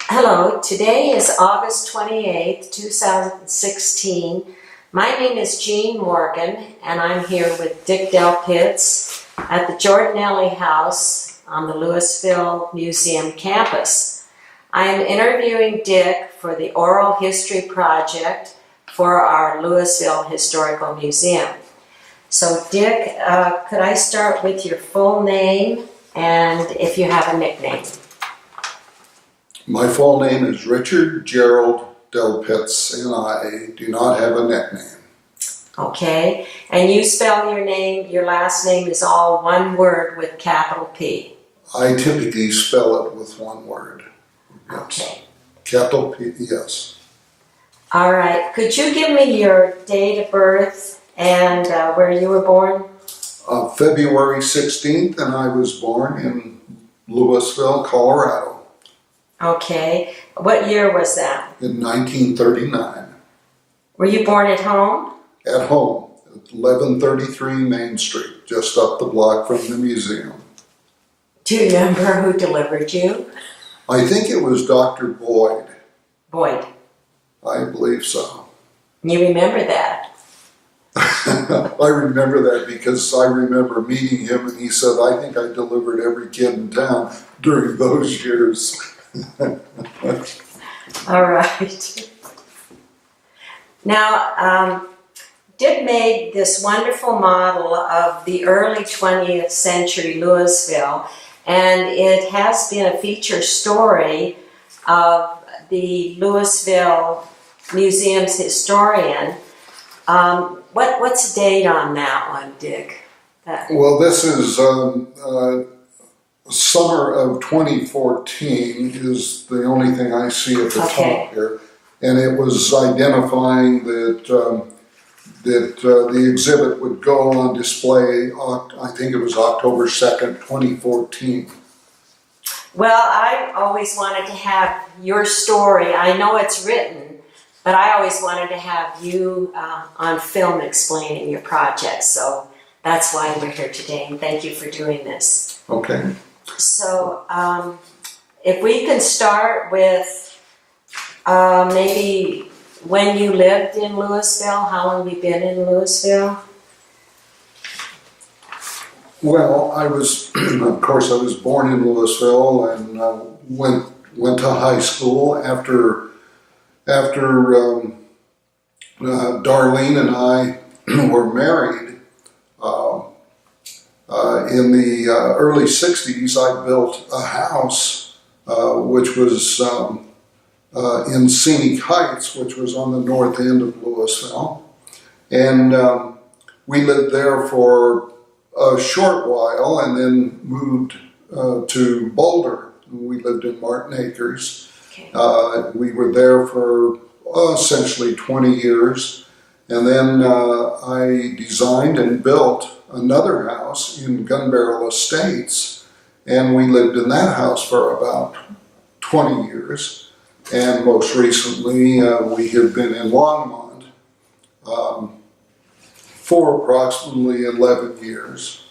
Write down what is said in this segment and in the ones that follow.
Hello, today is August 28th, 2016. My name is Jean Morgan, and I'm here with Dick DelPizzo at the Jordanelli House on the Louisville Museum campus. I am interviewing Dick for the Oral History Project for our Louisville Historical Museum. So Dick, could I start with your full name and if you have a nickname? My full name is Richard Gerald DelPizzo, and I do not have a nickname. Okay, and you spell your last name is all one word with capital P. I typically spell it with one word. Yes. Okay. Capital P, yes. All right, could you give me your date of birth and where you were born? February 16th, and I was born in Louisville, Colorado. Okay, what year was that? In 1939. Were you born at home? At home, at 1133 Main Street, just up the block from the museum. Do you remember who delivered you? I think it was Dr. Boyd. Boyd. I believe so. You remember that? I remember that because I remember meeting him and he said, I think I delivered every kid in town during those years. All right. Now, Dick made this wonderful model of the early 20th century Louisville, and it has been a feature story of the Louisville Museum's historian. What's the date on that one, Dick? Well, this is summer of 2014 is the only thing I see at the top here. And it was identifying that the exhibit would go on display, I think it was October 2nd, 2014. Well, I always wanted to have your story. I know it's written, but I always wanted to have you on film explaining your project. So that's why we're here today, and thank you for doing this. Okay. So if we can start with maybe when you lived in Louisville, how long have you been in Louisville? Well, of course, I was born in Louisville and went to high school after Darlene and I were married. In the early 60s, I built a house which was in Scenic Heights, which was on the north end of Louisville. And we lived there for a short while and then moved to Boulder. We lived in Martin Acres. Okay. We were there for essentially 20 years. And then I designed and built another house in Gun Barrel Estates. And we lived in that house for about 20 years. And most recently, we have been in Longmont for approximately 11 years.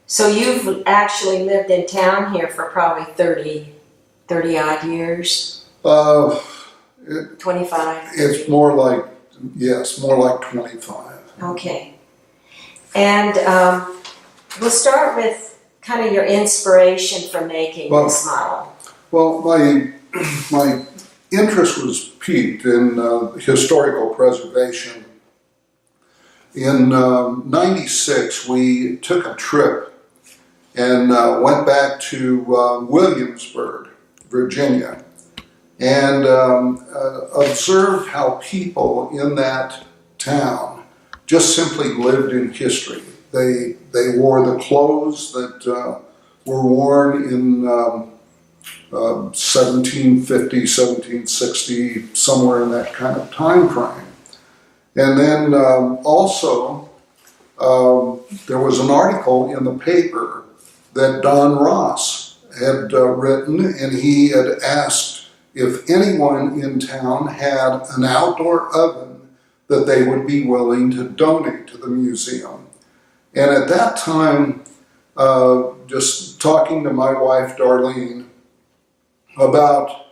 So you've actually lived in town here for probably 30 odd years? 25? It's more like, yes, more like 25. Okay. And we'll start with kind of your inspiration for making this model. Well, my interest was piqued in historical preservation. In '96, we took a trip and went back to Williamsburg, Virginia, and observed how people in that town just simply lived in history. They wore the clothes that were worn in 1750, 1760, somewhere in that kind of time frame. And then also there was an article in the paper that Don Ross had written, and he had asked if anyone in town had an outdoor oven that they would be willing to donate to the museum. And at that time, just talking to my wife, Darlene, about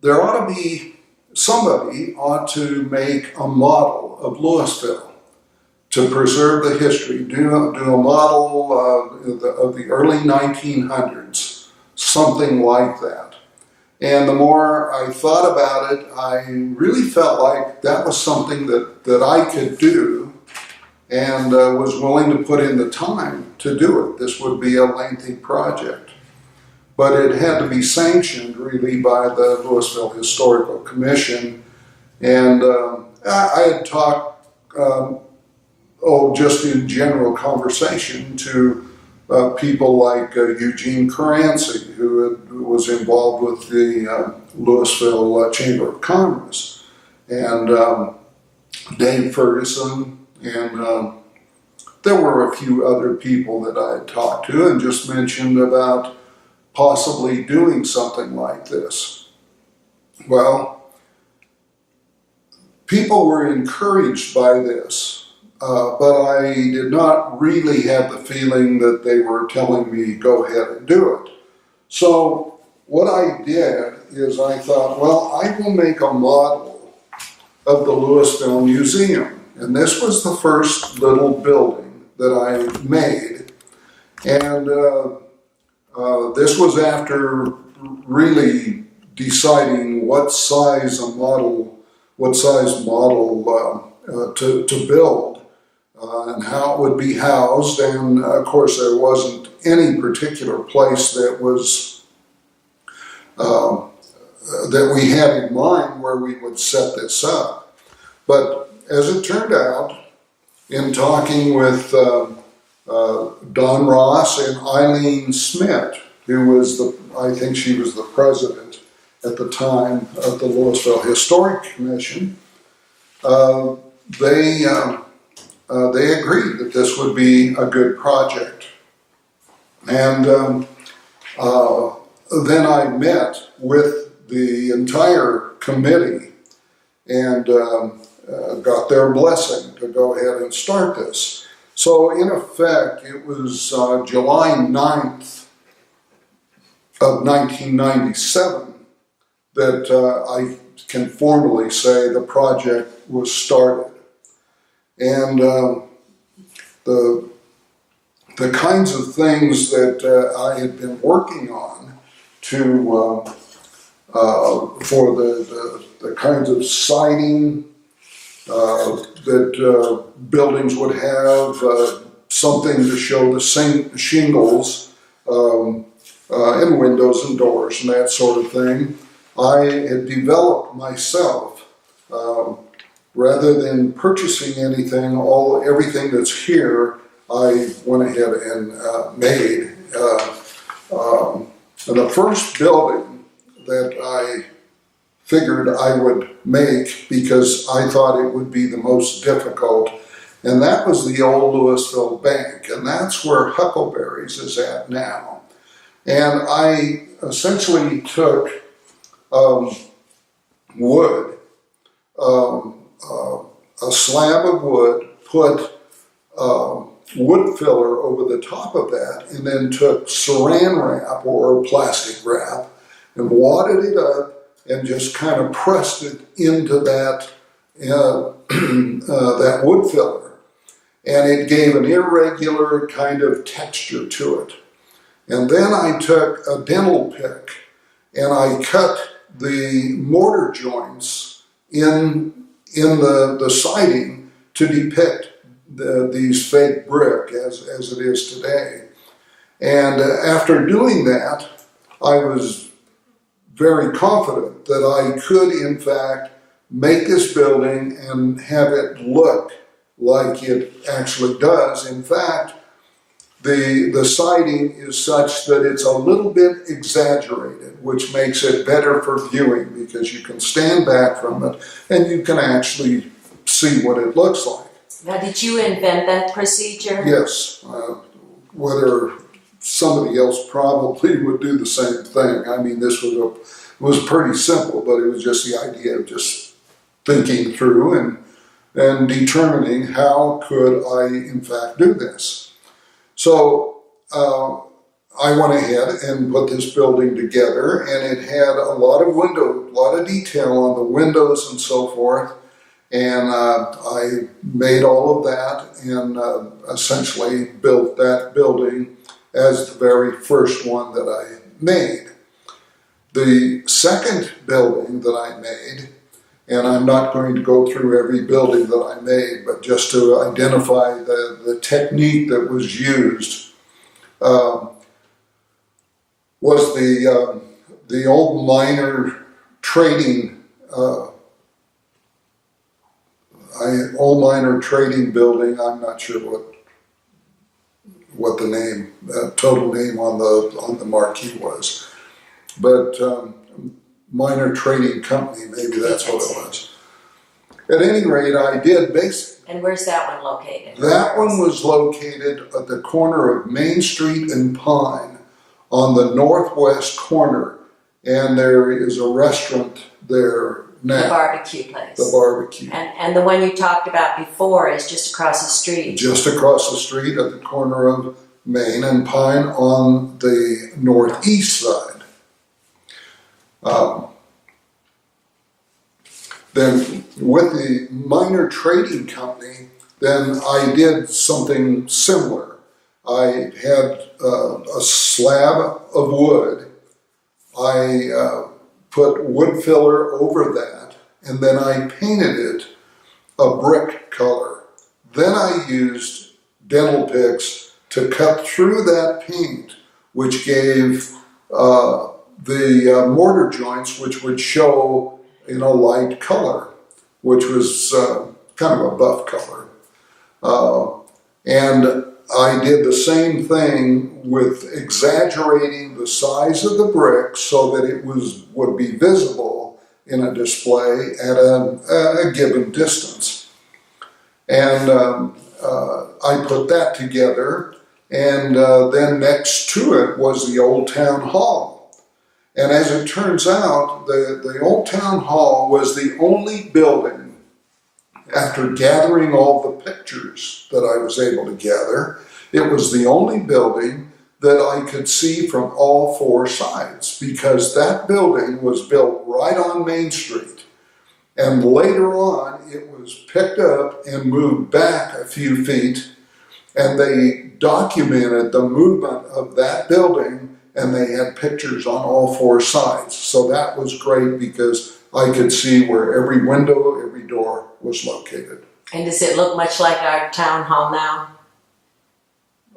there ought to be, somebody ought to make a model of Louisville to preserve the history, do a model of the early 1900s, something like that. And the more I thought about it, I really felt like that was something that I could do, and was willing to put in the time to do it. This would be a lengthy project. But it had to be sanctioned really by the Louisville Historical Commission. And I had talked, just in general conversation to people like Eugene Caranci, who was involved with the Louisville Chamber of Commerce, and Dave Ferguson, and there were a few other people that I had talked to and just mentioned about possibly doing something like this. Well, people were encouraged by this, but I did not really have the feeling that they were telling me, go ahead and do it. So what I did is I thought, well, I will make a model of the Louisville Museum. And this was the first little building that I made. And this was after really deciding what size model to build and how it would be housed. And of course, there wasn't any particular place that was that we had in mind where we would set this up. But as it turned out, in talking with Don Ross and Eileen Smith, who was I think she was the president at the time of the Louisville Historic Commission, they agreed that this would be a good project. And then I met with the entire committee and got their blessing to go ahead and start this. So in effect, it was July 9th of 1997 that I can formally say the project was started. And the kinds of things that I had been working on to for the kinds of siding that buildings would have, something to show the shingles and windows and doors and that sort of thing, I had developed myself. Rather than purchasing anything, everything that's here, I went ahead and made. And the first building that I figured I would make, because I thought it would be the most difficult, and that was the old Louisville Bank, and that's where Huckleberry's is at now. And I essentially took wood, a slab of wood, put wood filler over the top of that, and then took saran wrap or plastic wrap and wadded it up and just kind of pressed it into that that wood filler. And it gave an irregular kind of texture to it. And then I took a dental pick and I cut the mortar joints in the siding to depict these fake brick as it is today. And after doing that, I was very confident that I could, in fact, make this building and have it look like it actually does. In fact, the siding is such that it's a little bit exaggerated, which makes it better for viewing because you can stand back from it and you can actually see what it looks like. Now, did you invent that procedure? Yes. Whether somebody else probably would do the same thing. I mean, this was pretty simple, but it was just the idea of just thinking through and determining how could I, in fact, do this. So I went ahead and put this building together, and it had a lot of detail on the windows and so forth. And I made all of that and essentially built that building as the very first one that I made. The second building that I made, and I'm not going to go through every building that I made, but just to identify the technique that was used, was the old miner trading building. I'm not sure what the name, total name on the marquee was, but miner trading company, maybe that's what it was. At any rate, I did basically. And where's that one located? That one was located at the corner of Main Street and Pine, on the northwest corner, and there is a restaurant there now. The barbecue place. The barbecue. And the one you talked about before is just across the street. Just across the street at the corner of Main and Pine on the northeast side. Then with the miner trading company, then I did something similar. I had a slab of wood. I put wood filler over that, and then I painted it a brick color. Then I used dental picks to cut through that paint, which gave the mortar joints, which would show in a light color, which was kind of a buff color. And I did the same thing with exaggerating the size of the brick so that it would be visible in a display at a given distance. And I put that together, and then next to it was the Old Town Hall. And as it turns out, the Old Town Hall was the only building, after gathering all the pictures that I was able to gather, it was the only building that I could see from all four sides, because that building was built right on Main Street. And later on, it was picked up and moved back a few feet, and they documented the movement of that building, and they had pictures on all four sides. So that was great because I could see where every window, every door was located. And does it look much like our town hall now?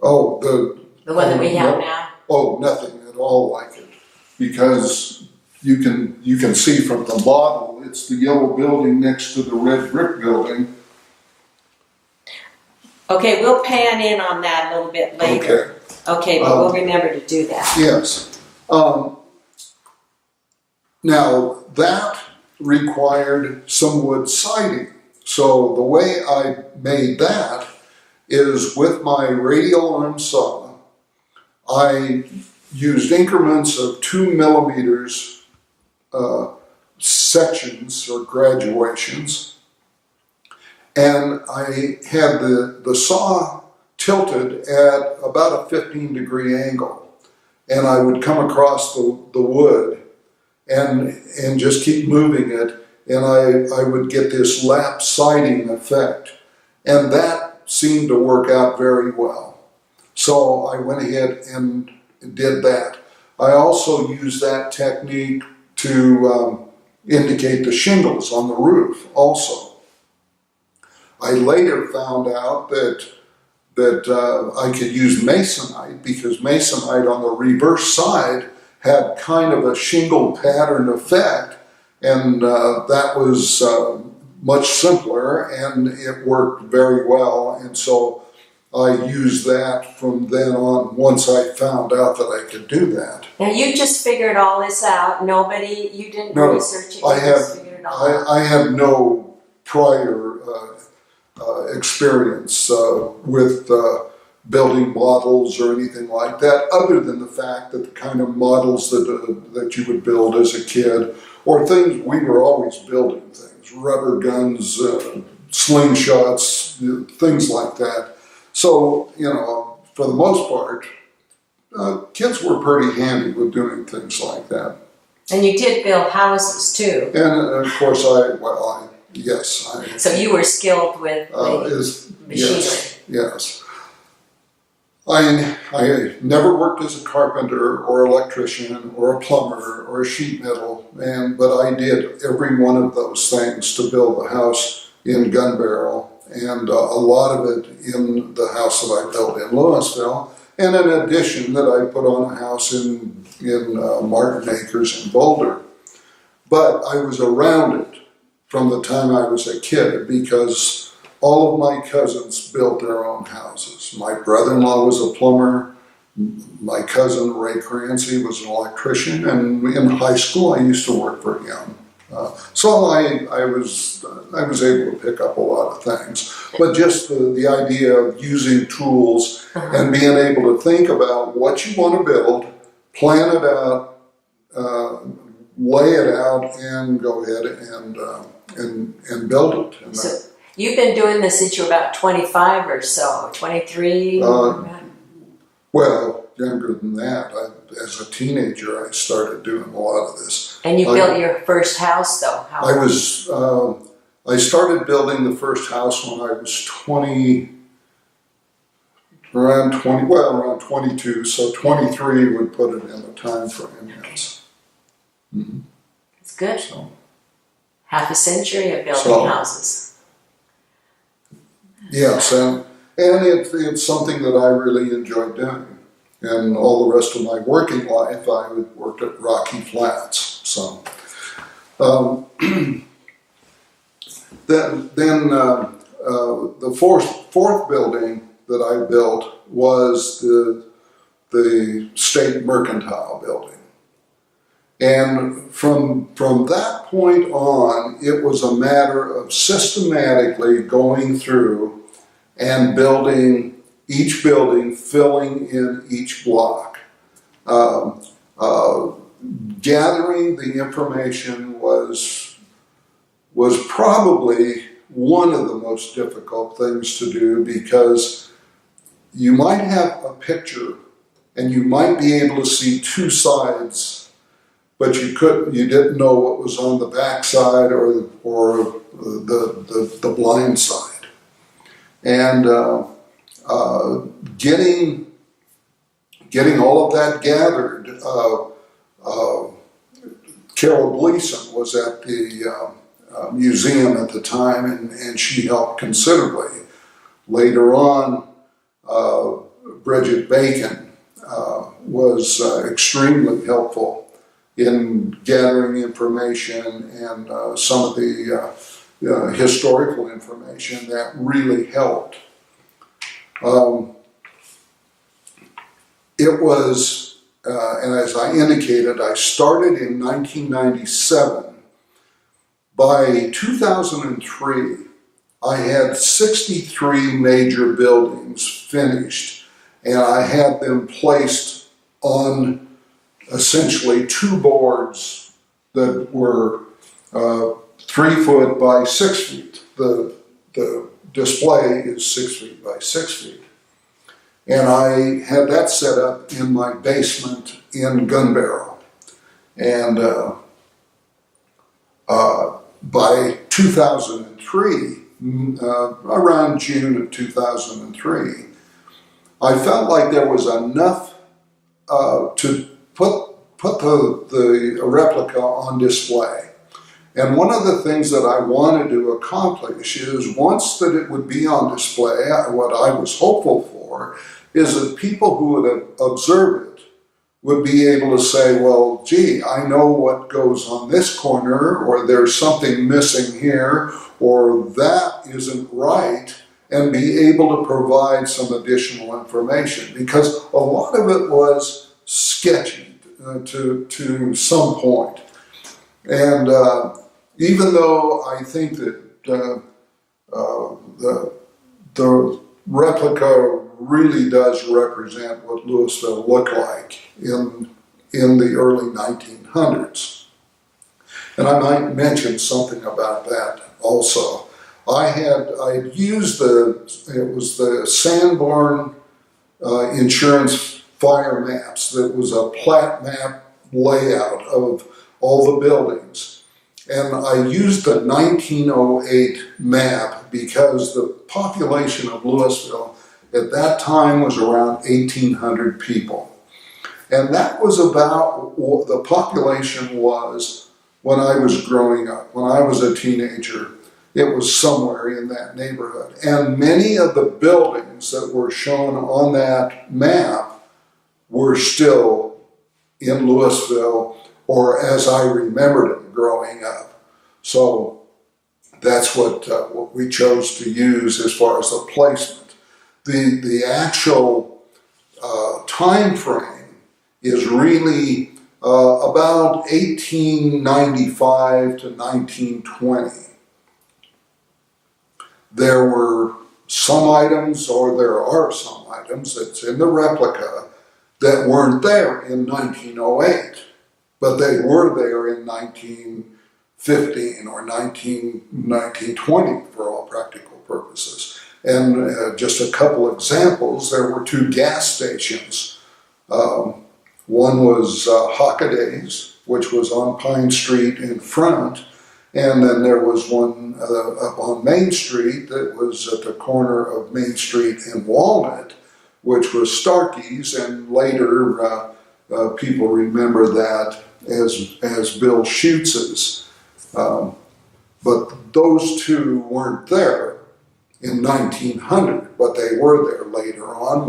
Oh, the one that we have now? Oh, nothing at all like it, because you can see from the model, it's the yellow building next to the red brick building. Okay, we'll pan in on that a little bit later. Okay, but we'll remember to do that. Yes. Now, that required some wood siding. So the way I made that is with my radial arm saw, I used increments of 2 millimeters sections or graduations, and I had the saw tilted at about a 15-degree angle, and I would come across the wood and just keep moving it, and I would get this lap siding effect, and that seemed to work out very well. So I went ahead and did that. I also used that technique to indicate the shingles on the roof also. I later found out that I could use masonite, because masonite on the reverse side had kind of a shingle pattern effect, and that was much simpler, and it worked very well, and so I used that from then on once I found out that I could do that. Now you just figured all this out. You didn't research it. Figured it all out. I have no prior experience with building models or anything like that, other than the fact that the kind of models that you would build as a kid, or things, we were always building things, rubber guns, slingshots, things like that. So, for the most part, kids were pretty handy with doing things like that. And you did build houses too. And of course, yes. So you were skilled with the machinery. Yes. I never worked as a carpenter or electrician or a plumber or a sheet metal man, but I did every one of those things to build the house in Gun Barrel, and a lot of it in the house that I built in Louisville, and an addition that I put on a house in Martin Acres in Boulder. But I was around it from the time I was a kid because all of my cousins built their own houses. My brother-in-law was a plumber. My cousin Ray Crancy was an electrician, and in high school I used to work for him. So I was able to pick up a lot of things. But just the idea of using tools and being able to think about what you want to build, plan it out, lay it out, and go ahead and build it. So you've been doing this since you were about 25 or so, 23? Well, younger than that. As a teenager, I started doing a lot of this. And you built your first house, though? I started building the first house when I was around 22, so 23 would put it in the time frame, yes. Mm-hmm. It's good. So, half a century of building houses. Yes, and it's something that I really enjoyed doing. And all the rest of my working life, I worked at Rocky Flats. So, then the fourth building that I built was the State Mercantile building. And from that point on, it was a matter of systematically going through and building each building, filling in each block. Gathering the information was probably one of the most difficult things to do, because you might have a picture and you might be able to see two sides, but you didn't know what was on the back side or the blind side. And getting all of that gathered. Carol Gleason was at the museum at the time, and she helped considerably. Later on, Bridget Bacon was extremely helpful in gathering information and some of the historical information that really helped. It was, and as I indicated, I started in 1997. By 2003, I had 63 major buildings finished, and I had them placed on essentially two boards that were 3 foot by 6 feet. The display is 6 feet by 6 feet. And I had that set up in my basement in Gun Barrel. And by 2003, around June of 2003, I felt like there was enough to put the replica on display. And one of the things that I wanted to accomplish is, once that it would be on display, what I was hopeful for is that people who would observe it would be able to say, well, gee, I know what goes on this corner, or there's something missing here, or that isn't right, and be able to provide some additional information. Because a lot of it was sketchy to some point. And even though I think that the replica really does represent what Louisville looked like in the early 1900s. And I might mention something about that also. I had used it was the Sanborn insurance fire maps. That was a plat map layout of all the buildings. And I used the 1908 map because the population of Louisville at that time was around 1,800 people. And that was about what the population was when I was growing up. When I was a teenager, it was somewhere in that neighborhood. And many of the buildings that were shown on that map were still in Louisville, or as I remembered it growing up. So that's what we chose to use as far as the placement. The actual time frame is really about 1895 to 1920. There were some items, or there are some items that's in the replica that weren't there in 1908, but they were there in 1915 or 1920 for all practical purposes. And just a couple examples, there were 2 gas stations. One was Hockaday's, which was on Pine Street in front, and then there was one up on Main Street that was at the corner of Main Street and Walnut, which was Starkey's, and later people remember that as Bill Schutz's. But those 2 weren't there in 1900, but they were there later on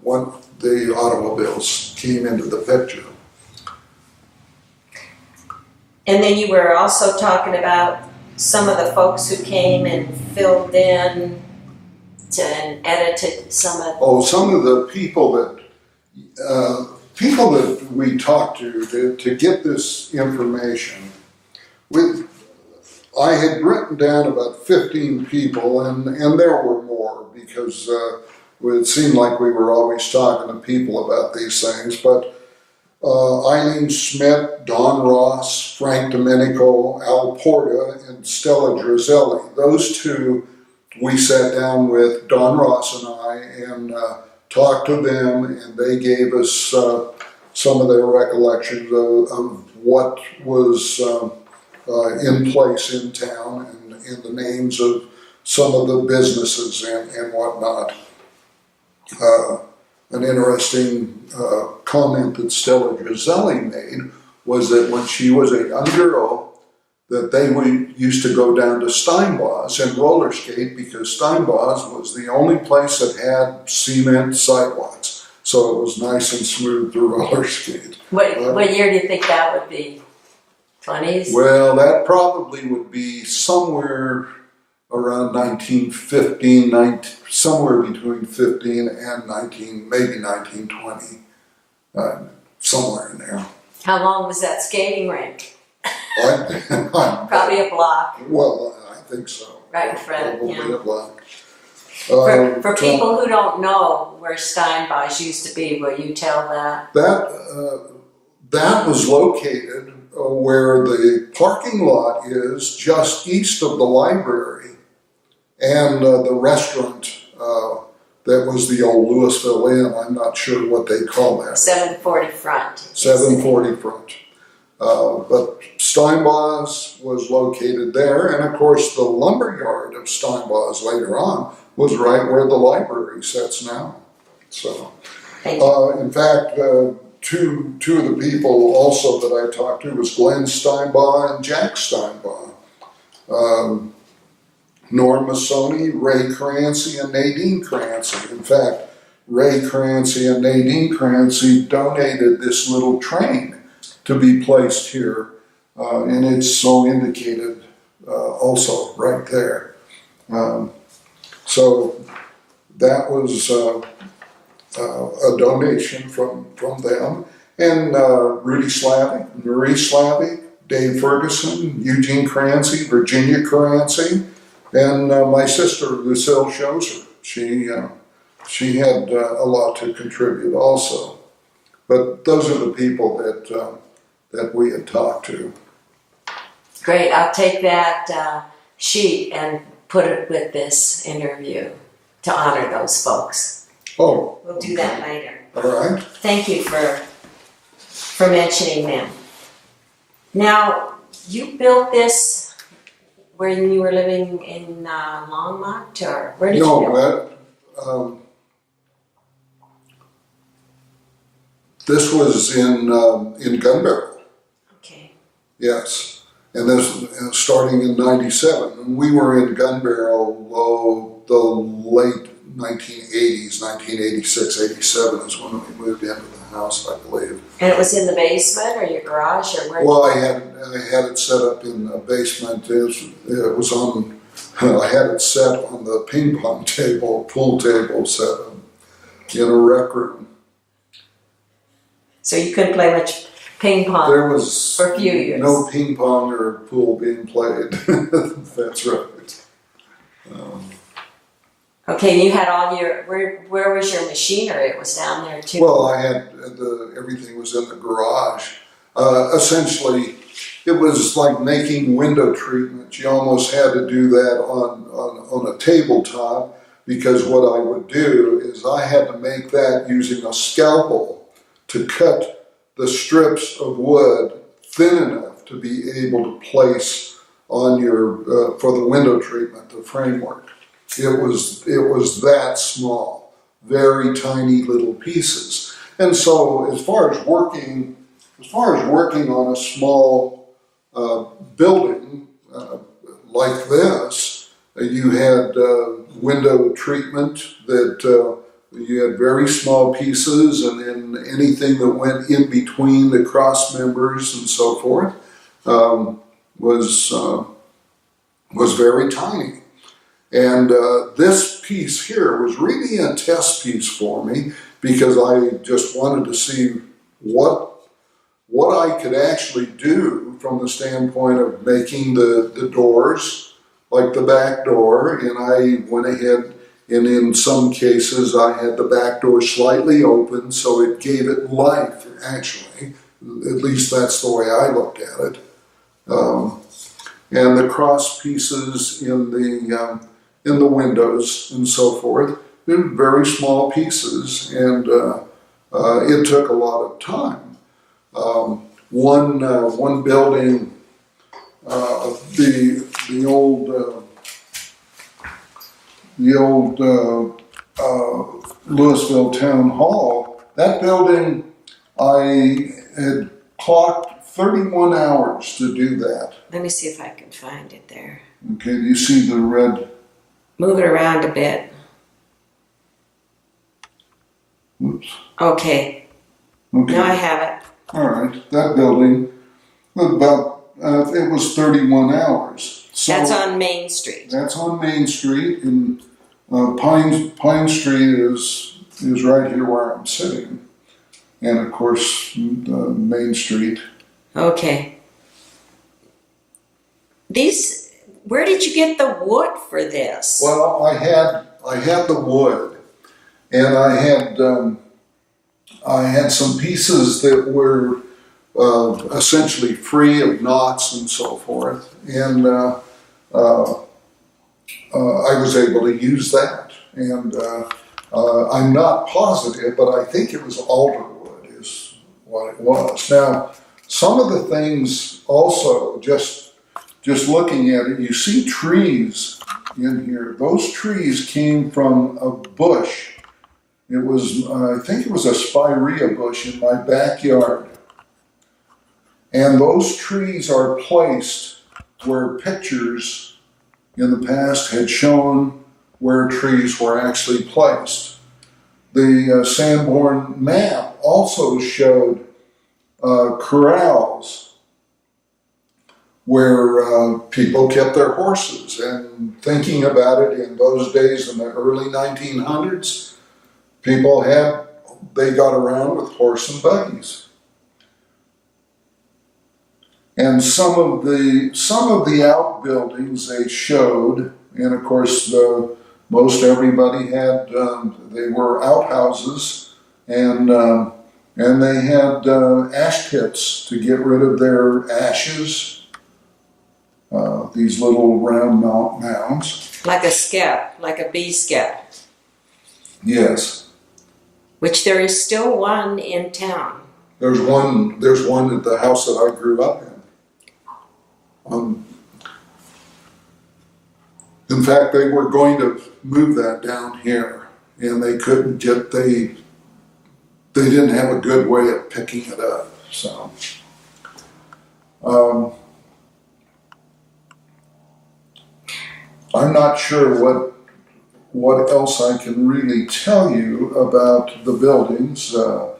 when the automobiles came into the picture. And then you were also talking about some of the folks who came and filled in and edited some of. Oh, some of the people that we talked to get this information. I had written down about 15 people, and there were more because it seemed like we were always talking to people about these things. But Eileen Smith, Don Ross, Frank Domenico, Al Porta, and Stella Drizelli. Those 2 we sat down with, Don Ross and I, and talked to them, and they gave us some of their recollections of what was in place in town, and the names of some of the businesses and whatnot. An interesting comment that Stella Drizelli made was that when she was a young girl, that they used to go down to Steinbaugh's and roller skate because Steinbaugh's was the only place that had cement sidewalks. So it was nice and smooth to roller skate. What year do you think that would be? 20s? Well, that probably would be somewhere around 1915, somewhere between 15 and 19, maybe 1920, somewhere in there. How long was that skating rink? Probably a block. Well, I think so. Right in front, probably yeah. a block. For people who don't know where Steinbaugh's used to be, will you tell that? That was located where the parking lot is, just east of the library, and the restaurant that was the old Louisville Inn. I'm not sure what they call that. 740 front. 740 front. But Steinbaugh's was located there, and of course the lumberyard of Steinbaugh's later on was right where the library sits now. So, in fact, two of the people also that I talked to was Glenn Steinbaugh and Jack Steinbaugh. Norm Massoni, Ray Crancy, and Nadine Crancy. In fact, Ray Crancy and Nadine Crancy donated this little train to be placed here, and it's so indicated also right there. So that was a donation from them. And Rudy Slavic, Marie Slavic, Dave Ferguson, Eugene Crancy, Virginia Crancy, and my sister Lucille Schoser. She had a lot to contribute also. But those are the people that we had talked to. Great. I'll take that sheet and put it with this interview to honor those folks. Oh. We'll do that later. All right. Thank you for mentioning them. Now, you built this when you were living in Longmont, or where did you build it? This was in Gun Barrel. Okay. Yes, and this starting in '97. And we were in Gun Barrel the late 1980s, 1986, 87 is when we moved into the house, I believe. And it was in the basement or your garage or where? Well, I had it set up in the basement. It was on. I had it set on the ping pong table, pool table, set up in a rec room. So you couldn't play much ping pong. There was for a few years. No ping pong or pool being played. That's right. Okay, you had all your, where was your machinery? It was down there too. Well, I had everything was in the garage. Essentially, it was like making window treatments. You almost had to do that on a tabletop, because what I would do is I had to make that using a scalpel to cut the strips of wood thin enough to be able to place on your for the window treatment, the framework. It was that small, very tiny little pieces. And so as far as working on a small building like this, you had window treatment that you had very small pieces, and then anything that went in between the cross members and so forth was very tiny. And this piece here was really a test piece for me, because I just wanted to see what I could actually do from the standpoint of making the doors, like the back door. And I went ahead, and in some cases I had the back door slightly open, so it gave it life, actually. At least that's the way I looked at it. And the cross pieces in the windows and so forth, they're very small pieces, and it took a lot of time. One building, the old Louisville Town Hall, that building, I had clocked 31 hours to do that. Let me see if I can find it there. Okay, do you see the red? Move it around a bit. Oops. Okay. Now I have it. All right, that building, it was 31 hours. So that's on Main Street. That's on Main Street, and Pine Street is right here where I'm sitting, and of course Main Street. Okay. Where did you get the wood for this? Well, I had the wood, and I had some pieces that were essentially free of knots and so forth, and I was able to use that. And I'm not positive, but I think it was alder wood is what it was. Now, some of the things also, just looking at it, you see trees in here. Those trees came from a bush. It was, I think it was a spirea bush in my backyard. And those trees are placed where pictures in the past had shown where trees were actually placed. The Sanborn map also showed corrals where people kept their horses. And thinking about it, in those days, in the early 1900s, they got around with horse and buggies. And some of the outbuildings they showed, and of course most everybody had, they were outhouses, and they had ash pits to get rid of their ashes. These little round mounds. Like a skep, like a bee skep. Yes. Which there is still one in town. There's one at the house that I grew up in. In fact, they were going to move that down here, and they couldn't get, they didn't have a good way of picking it up, so. I'm not sure what else I can really tell you about the buildings. There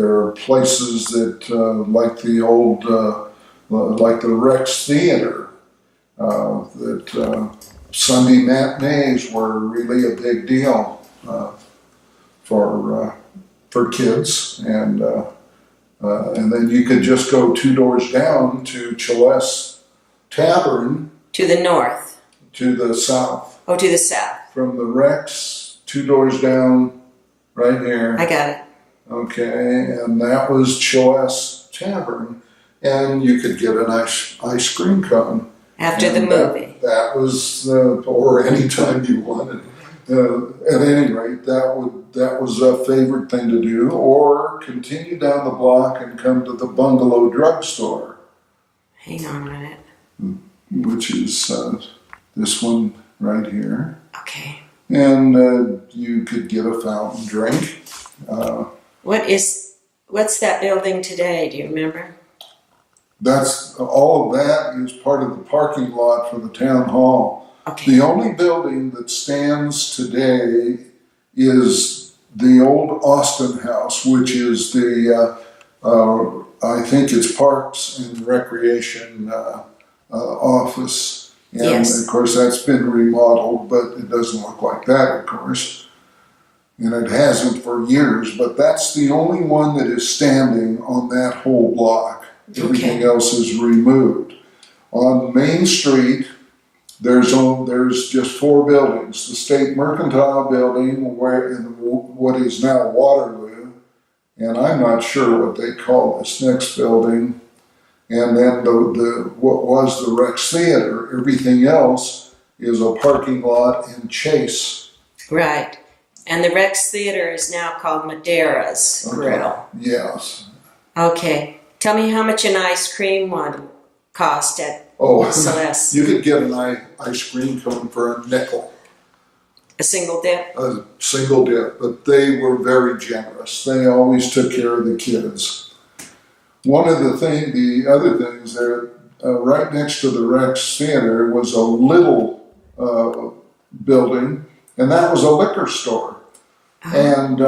are places that, like the old, like the Rex Theater, that Sunday matinees were really a big deal for kids, and then you could just go 2 doors down to Chilles Tavern. To the north. To the south. Oh, to the south. From the Rex, 2 doors down, right here. I got it. Okay, and that was Chilles Tavern, and you could get an ice cream cone. After the movie. That was, or anytime you wanted. At any rate, that was a favorite thing to do, or continue down the block and come to the Bungalow Drugstore. Hang on a minute. Which is this one right here. Okay. And you could get a fountain drink. What's that building today? Do you remember? All of that is part of the parking lot for the town hall. Okay. The only building that stands today is the old Austin House, which is the, I think it's Parks and Recreation office. And yes. Of course that's been remodeled, but it doesn't look like that, of course. And it hasn't for years, but that's the only one that is standing on that whole block. Everything else is removed. On Main Street, there's just 4 buildings. The State Mercantile building, where in what is now Waterloo, and I'm not sure what they call this next building. And then what was the Rex Theater. Everything else is a parking lot in Chase. Right. And the Rex Theater is now called Madera's Grill. Yes. Okay. Tell me how much an ice cream one cost at Celeste. You could get an ice cream cone for a nickel. A single dip? A single dip, but they were very generous. They always took care of the kids. The other things there, right next to the Rex Theater was a little building, and that was a liquor store. And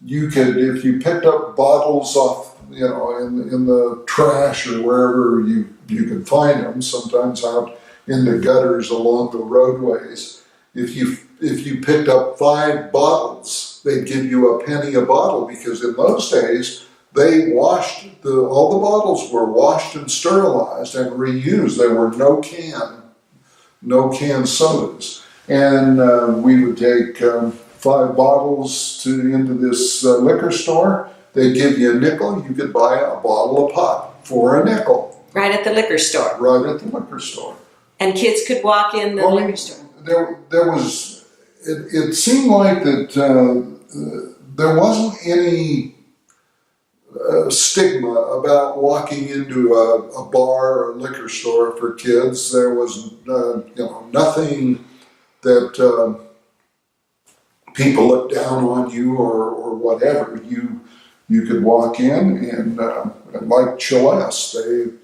you could, if you picked up bottles off, in the trash or wherever you could find them, sometimes out in the gutters along the roadways. If you picked up 5 bottles, they'd give you a penny a bottle, because in those days they washed all the bottles were washed and sterilized and reused. There were no canned sodas, and we would take 5 bottles into this liquor store. They'd give you a nickel. You could buy a bottle of pop for a nickel. Right at the liquor store. Right at the liquor store. And kids could walk in the liquor store. There was. It seemed like that there wasn't any stigma about walking into a bar or a liquor store for kids. There was nothing that people looked down on you or whatever. You could walk in and like Chilles,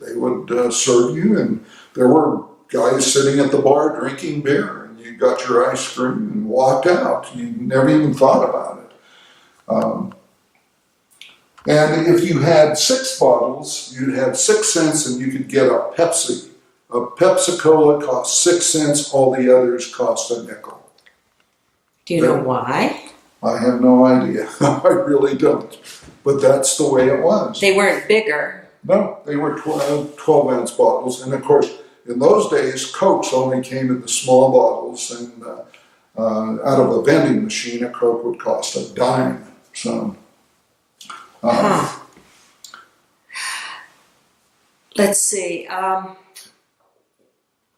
they would serve you, and there were guys sitting at the bar drinking beer, and you got your ice cream and walked out. You never even thought about it. And if you had 6 bottles, you'd have 6 cents, and you could get a Pepsi. A Pepsi Cola cost 6 cents. All the others cost a nickel. Do you know why? I have no idea. I really don't. But that's the way it was. They weren't bigger. No, they were 12-ounce bottles. And of course, in those days, Cokes only came in the small bottles. And out of a vending machine, a Coke would cost a dime. So, let's see.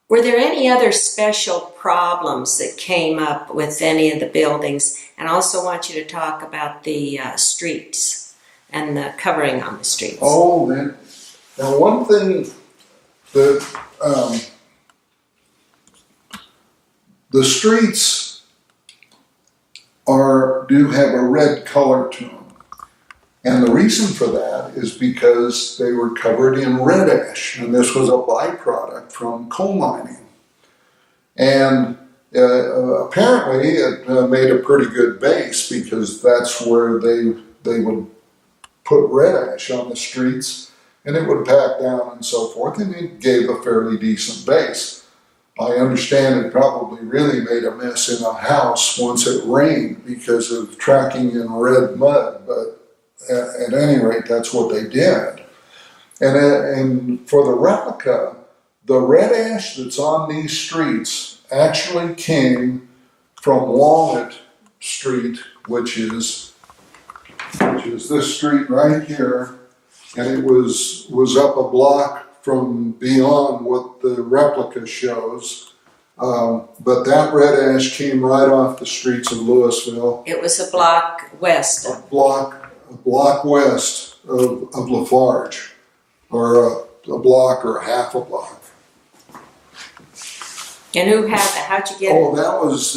Were there any other special problems that came up with any of the buildings? And I also want you to talk about the streets and the covering on the streets. Oh, man. Now, one thing that the streets do have a red color to them. And the reason for that is because they were covered in red ash, and this was a byproduct from coal mining. And apparently it made a pretty good base, because that's where they would put red ash on the streets, and it would pack down and so forth, and it gave a fairly decent base. I understand it probably really made a mess in a house once it rained because of tracking in red mud, but at any rate, that's what they did. And for the replica, the red ash that's on these streets actually came from Walnut Street, which is this street right here, and it was up a block from beyond what the replica shows. But that red ash came right off the streets of Louisville. It was a block west. A block west of Lafarge, or a block or half a block. And who had that? How'd you get it? Oh, that was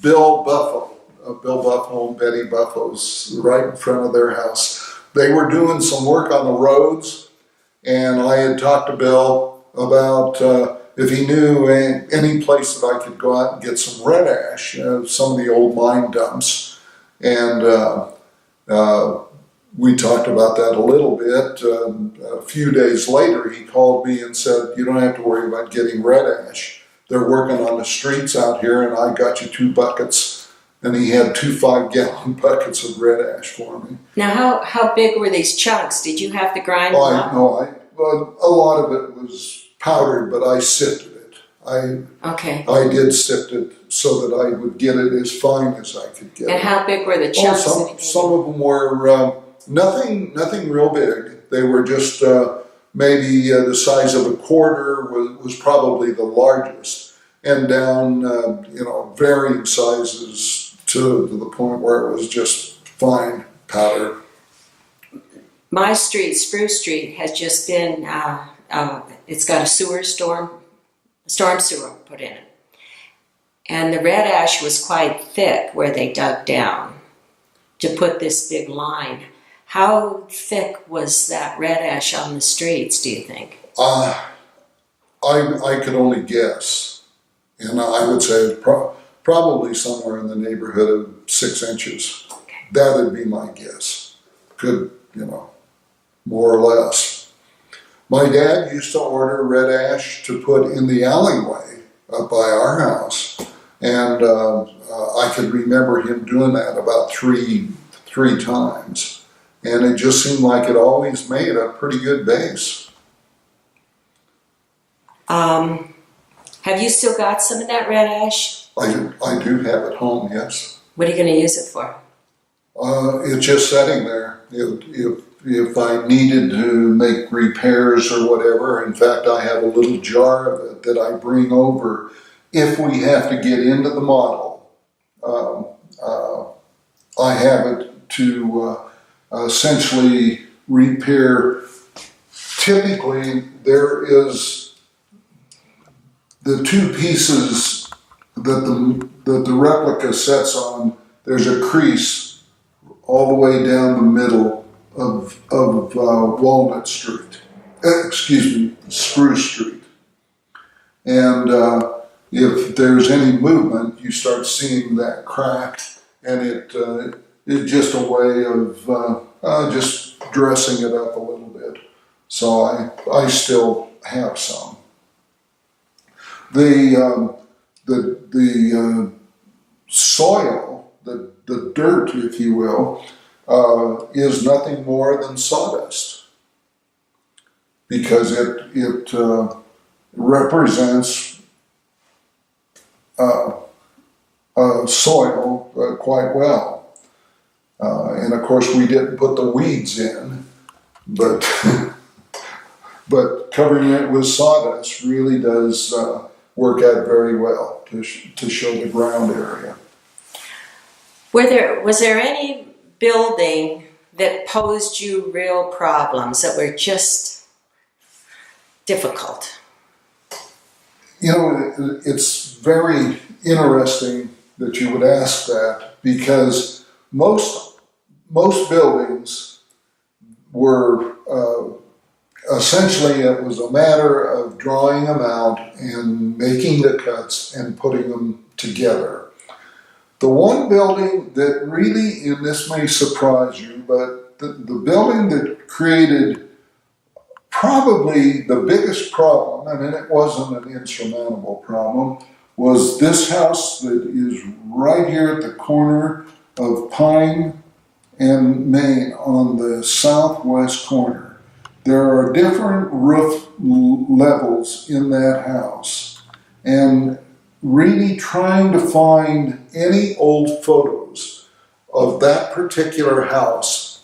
Bill Buffo. Bill Buffo and Betty Buffo's right in front of their house. They were doing some work on the roads, and I had talked to Bill about if he knew any place that I could go out and get some red ash, some of the old mine dumps. And we talked about that a little bit. A few days later, he called me and said, "You don't have to worry about getting red ash. They're working on the streets out here, and I got you 2 buckets." And he had 2 5-gallon buckets of red ash for me. Now, how big were these chunks? Did you have to grind them up? Well, a lot of it was powdered, but I sifted it. I did sift it so that I would get it as fine as I could get it. And how big were the chunks? Some of them were nothing real big. They were just maybe the size of a quarter was probably the largest, and down varying sizes to the point where it was just fine powder. My street, Spruce Street, has just been, it's got a storm sewer put in it. And the red ash was quite thick where they dug down to put this big line. How thick was that red ash on the streets, do you think? I could only guess. And I would say probably somewhere in the neighborhood of 6 inches. Okay. That would be my guess. Could, more or less. My dad used to order red ash to put in the alleyway up by our house. And I could remember him doing that about three times. And it just seemed like it always made a pretty good base. Have you still got some of that red ash? I do have it home, yes. What are you going to use it for? It's just sitting there. If I needed to make repairs or whatever, in fact, I have a little jar of it that I bring over if we have to get into the model. I have it to essentially repair. Typically, there is the 2 pieces that the replica sets on. There's a crease all the way down the middle of Walnut Street. Spruce Street. And if there's any movement, you start seeing that crack, and it's just a way of just dressing it up a little bit. So I still have some. The soil, the dirt, if you will, is nothing more than sawdust, because it represents soil quite well. And of course, we didn't put the weeds in, but but covering it with sawdust really does work out very well to show the ground area. Was there any building that posed you real problems that were just difficult? You know, it's very interesting that you would ask that, because most buildings were essentially, it was a matter of drawing them out and making the cuts and putting them together. The one building that really, and this may surprise you, but the building that created probably the biggest problem, and it wasn't an insurmountable problem, was this house that is right here at the corner of Pine and Main on the southwest corner. There are different roof levels in that house, and really trying to find any old photos of that particular house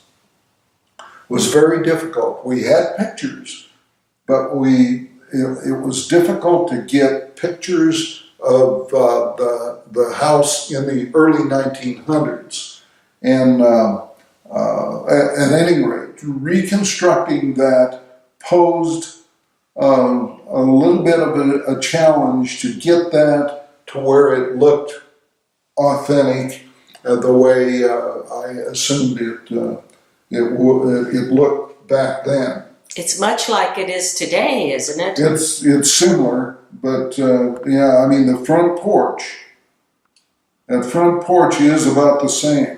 was very difficult. We had pictures, but it was difficult to get pictures of the house in the early 1900s. And at any rate, reconstructing that posed a little bit of a challenge to get that to where it looked authentic, the way I assumed it looked back then. It's much like it is today, isn't it? It's similar, but yeah, I mean, that front porch is about the same.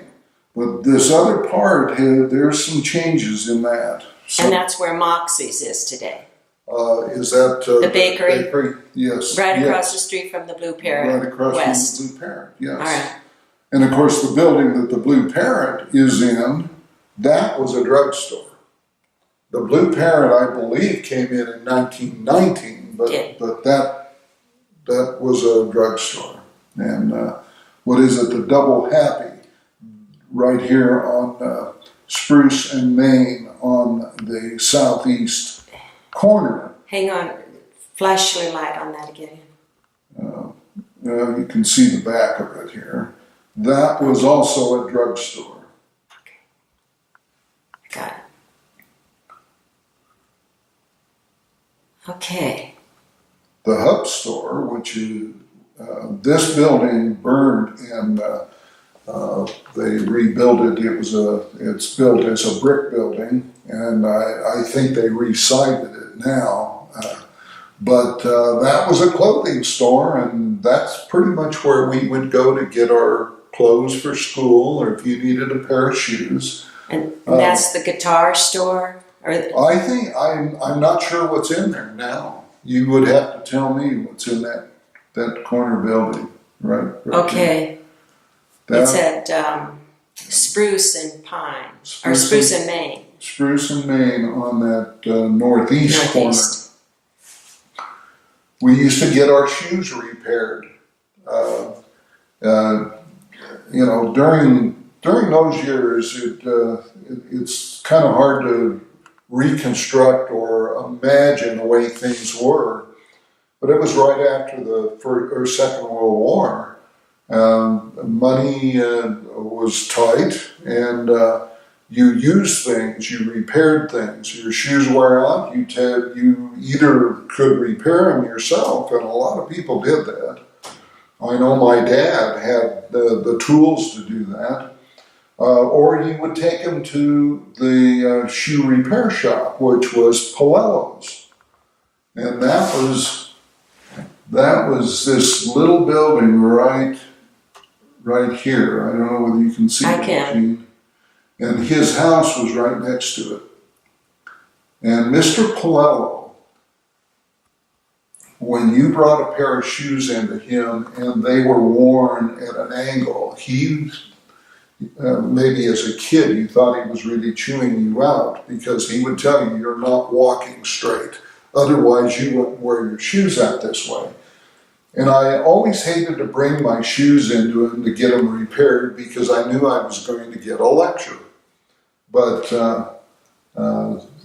But this other part, there's some changes in that. So, and that's where Moxie's is today. Is that the bakery? Yes. Right across the street from the Blue Parrot. Right across West. from the Blue Parrot, yes. All right. And of course, the building that the Blue Parrot is in, that was a drugstore. The Blue Parrot, I believe, came in 1919, but that was a drugstore. And what is it? The Double Happy, right here on Spruce and Main on the southeast corner. Hang on, flash your light on that again. You can see the back of it here. That was also a drugstore. Okay, got it. Okay. The Hub Store, which is this building burned, and they rebuilt it. It's built as a brick building, and I think they re-sided it now. But that was a clothing store, and that's pretty much where we would go to get our clothes for school, or if you needed a pair of shoes. And that's the guitar store? I think, I'm not sure what's in there now. You would have to tell me what's in that corner building, right okay. There. It's at Spruce and Pine, or Spruce and Main. Spruce and Main on that northeast corner. We used to get our shoes repaired. During those years, it's kind of hard to reconstruct or imagine the way things were. But it was right after the Second World War. Money was tight, and you used things, you repaired things. Your shoes wear out, you either could repair them yourself, and a lot of people did that. I know my dad had the tools to do that. Or you would take them to the shoe repair shop, which was Palello's. And that was this little building right here. I don't know whether you can see it, Gene. And his house was right next to it. And Mr. Palello, when you brought a pair of shoes into him and they were worn at an angle, maybe as a kid you thought he was really chewing you out, because he would tell you you're not walking straight. Otherwise you wouldn't wear your shoes out this way. And I always hated to bring my shoes into him to get them repaired, because I knew I was going to get a lecture. But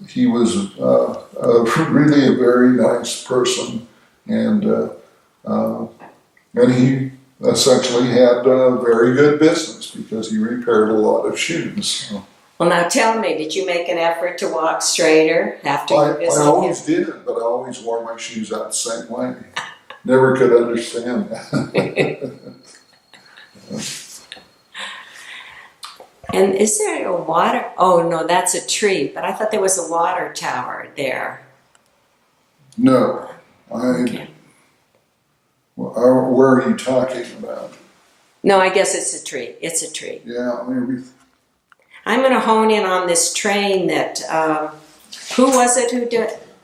He was really a very nice person, and he essentially had very good business because he repaired a lot of shoes. So. Well, now tell me, did you make an effort to walk straighter after you visited I always him? did, but I always wore my shoes out the same way. Never could understand that. And is there a water? Oh, no, that's a tree, but I thought there was a water tower there. No. Okay. Where are you talking about? No, I guess it's a tree. It's a tree. Yeah, maybe. I'm going to hone in on this train that, who was it who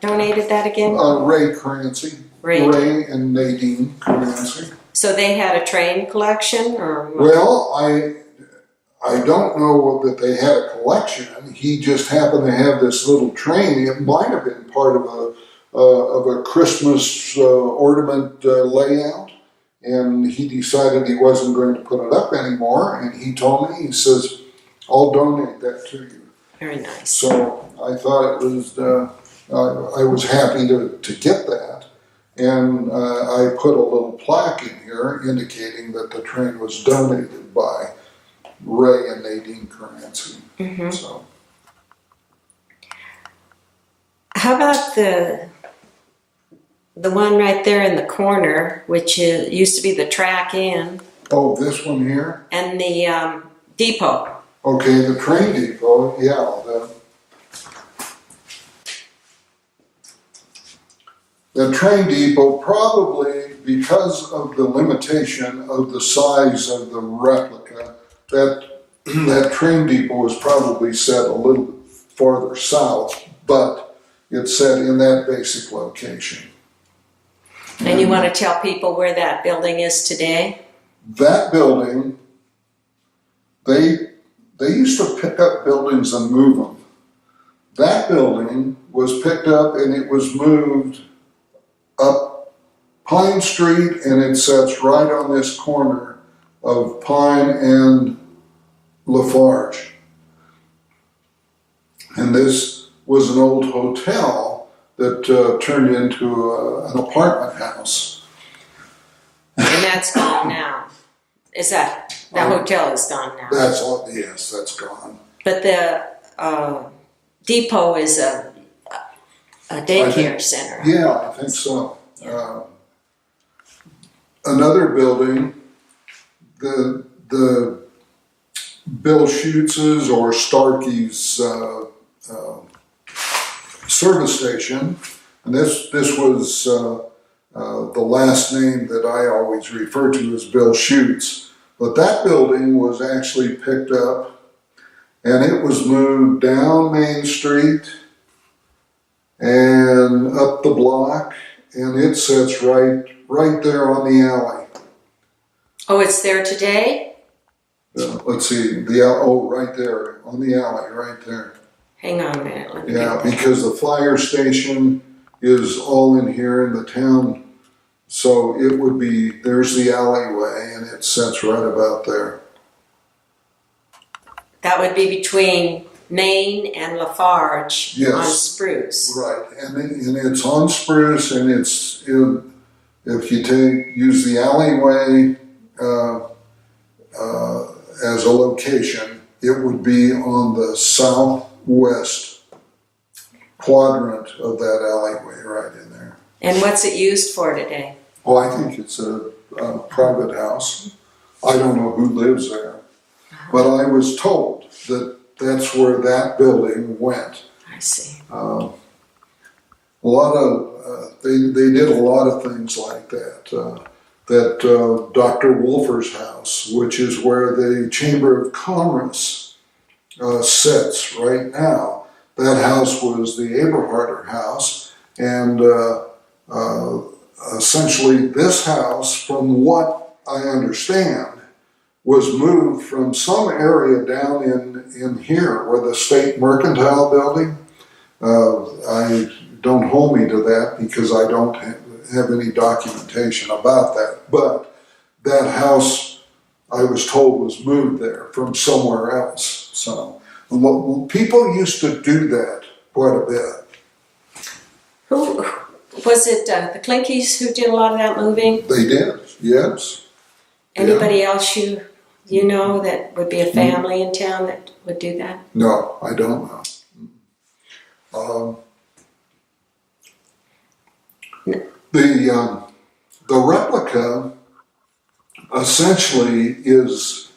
donated that again? Ray Crancy. Ray and Nadine Crancy. So they had a train collection, or? Well, I don't know that they had a collection. He just happened to have this little train. It might have been part of a Christmas ornament layout, and he decided he wasn't going to put it up anymore. And he told me, he says, "I'll donate that to you." Very nice. So I thought it was. I was happy to get that, and I put a little plaque in here indicating that the train was donated by Ray and Nadine Crancy. Mm-hmm. So. How about the one right there in the corner, which used to be the track in? Oh, this one here? And the depot. Okay, the train depot, yeah. The train depot, probably because of the limitation of the size of the replica, that train depot was probably set a little bit farther south, but it's set in that basic location. And you want to tell people where that building is today? That building, they used to pick up buildings and move them. That building was picked up and it was moved up Pine Street, and it sits right on this corner of Pine and Lafarge. And this was an old hotel that turned into an apartment house. And that's gone now. Is that, the hotel is gone now? Yes, that's gone. But the depot is a daycare center. Yeah, I think so. Another building, the Bill Schutz's or Starkey's service station, and this was the last name that I always refer to as Bill Schutz. But that building was actually picked up, and it was moved down Main Street and up the block, and it sits right there on the alley. Oh, it's there today? Let's see, right there on the alley, right there. Hang on a minute. Let me Yeah, because the fire station is all in here in the town, so it would be, there's the alleyway, and it sits right about there. That would be between Main and Lafarge. Yes. On Spruce. Right, and it's on Spruce, and if you use the alleyway as a location, it would be on the southwest quadrant of that alleyway right in there. And what's it used for today? Well, I think it's a private house. I don't know who lives there, but I was told that that's where that building went. I see. A lot of they did a lot of things like that. Dr. Wolfer's house, which is where the Chamber of Commerce sits right now. That house was the Eberharder house, and essentially this house, from what I understand, was moved from some area down in here where the State Mercantile building. Don't hold me to that because I don't have any documentation about that. But that house, I was told, was moved there from somewhere else. So people used to do that quite a bit. Who was it? The Clinkies who did a lot of that moving? They did, yes. Anybody else you know that would be a family in town that would do that? No, I don't know. The replica essentially is,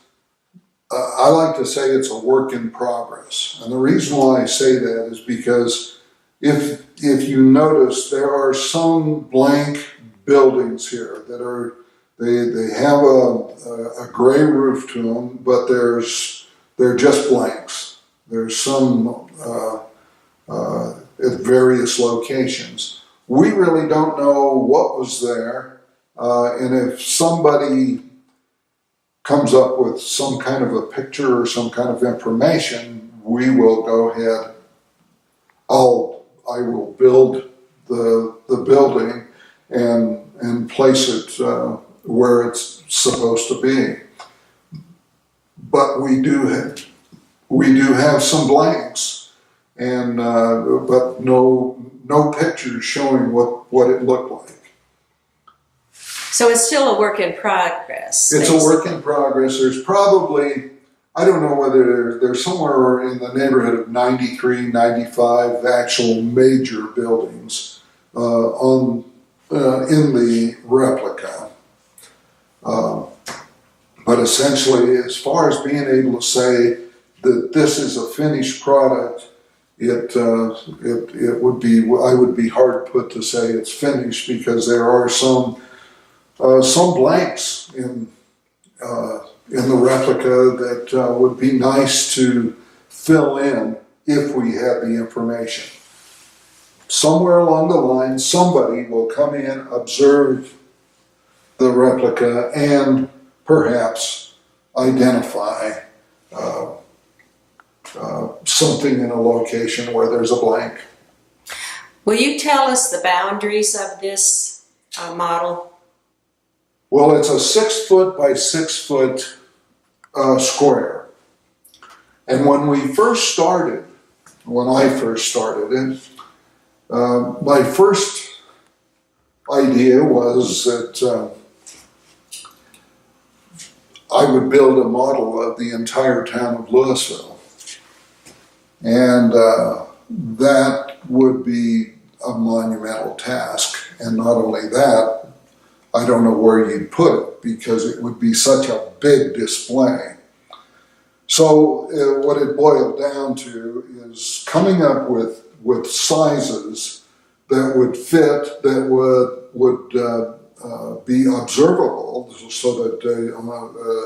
I like to say it's a work in progress. And the reason why I say that is because if you notice, there are some blank buildings here that are, they have a gray roof to them, but they're just blanks. There's some at various locations. We really don't know what was there, and if somebody comes up with some kind of a picture or some kind of information, we will go ahead. I will build the building and place it where it's supposed to be. But we do have some blanks, and but no pictures showing what it looked like. So it's still a work in progress. It's a work in progress. There's probably, I don't know whether there's somewhere in the neighborhood of 93, 95 actual major buildings in the replica. But essentially, as far as being able to say that this is a finished product, it would be, I would be hard put to say it's finished, because there are some blanks in the replica that would be nice to fill in if we had the information. Somewhere along the line, somebody will come in, observe the replica, and perhaps identify something in a location where there's a blank. Will you tell us the boundaries of this model? Well, it's a 6 foot by 6 foot square. And when I first started it, my first idea was that I would build a model of the entire town of Louisville. And that would be a monumental task. And not only that, I don't know where you'd put it, because it would be such a big display. So what it boiled down to is coming up with sizes that would fit, that would be observable, so that on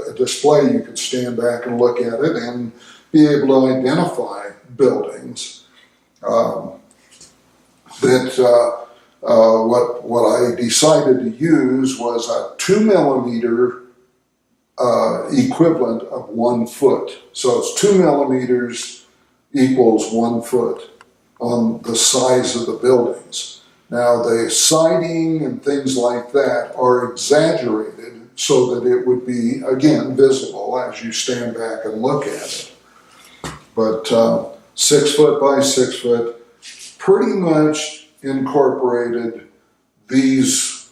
a display you could stand back and look at it and be able to identify buildings. What I decided to use was a 2 millimeter equivalent of 1 foot. So it's 2 millimeters equals 1 foot on the size of the buildings. Now the siding and things like that are exaggerated so that it would be, again, visible as you stand back and look at it. But 6 foot by 6 foot pretty much incorporated these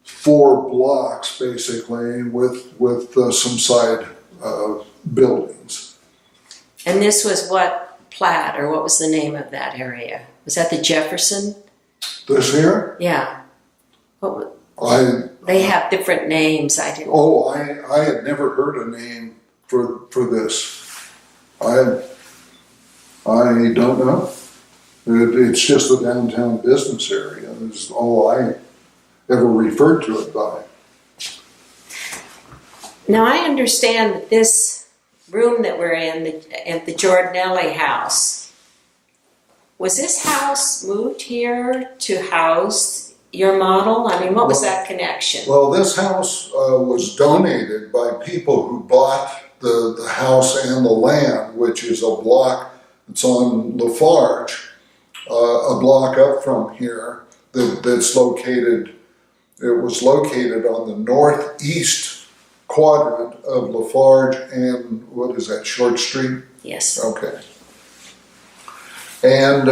4 blocks basically with some side buildings. And this was what plat, or what was the name of that area? Was that the Jefferson? This here? Yeah. They have different names. I didn't. Oh, I had never heard a name for this. I don't know. It's just the downtown business area. Is all I ever referred to it by. Now I understand that this room that we're in, at the Jordanelli house, was this house moved here to house your model? I mean, what was that connection? Well, this house was donated by people who bought the house and the land, which is a block that's on Lafarge, a block up from here, that's located, it was located on the northeast quadrant of Lafarge and, what is that, Short Street? Yes. Okay. And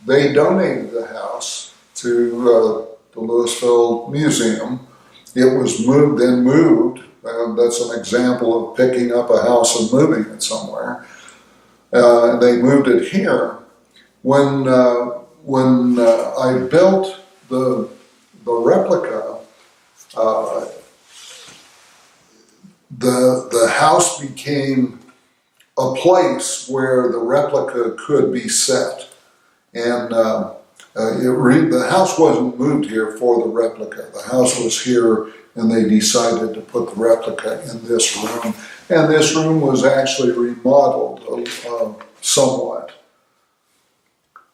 they donated the house to the Louisville Museum. It was then moved. That's an example of picking up a house and moving it somewhere. They moved it here. When I built the replica, the house became a place where the replica could be set. And the house wasn't moved here for the replica. The house was here, and they decided to put the replica in this room. And this room was actually remodeled somewhat.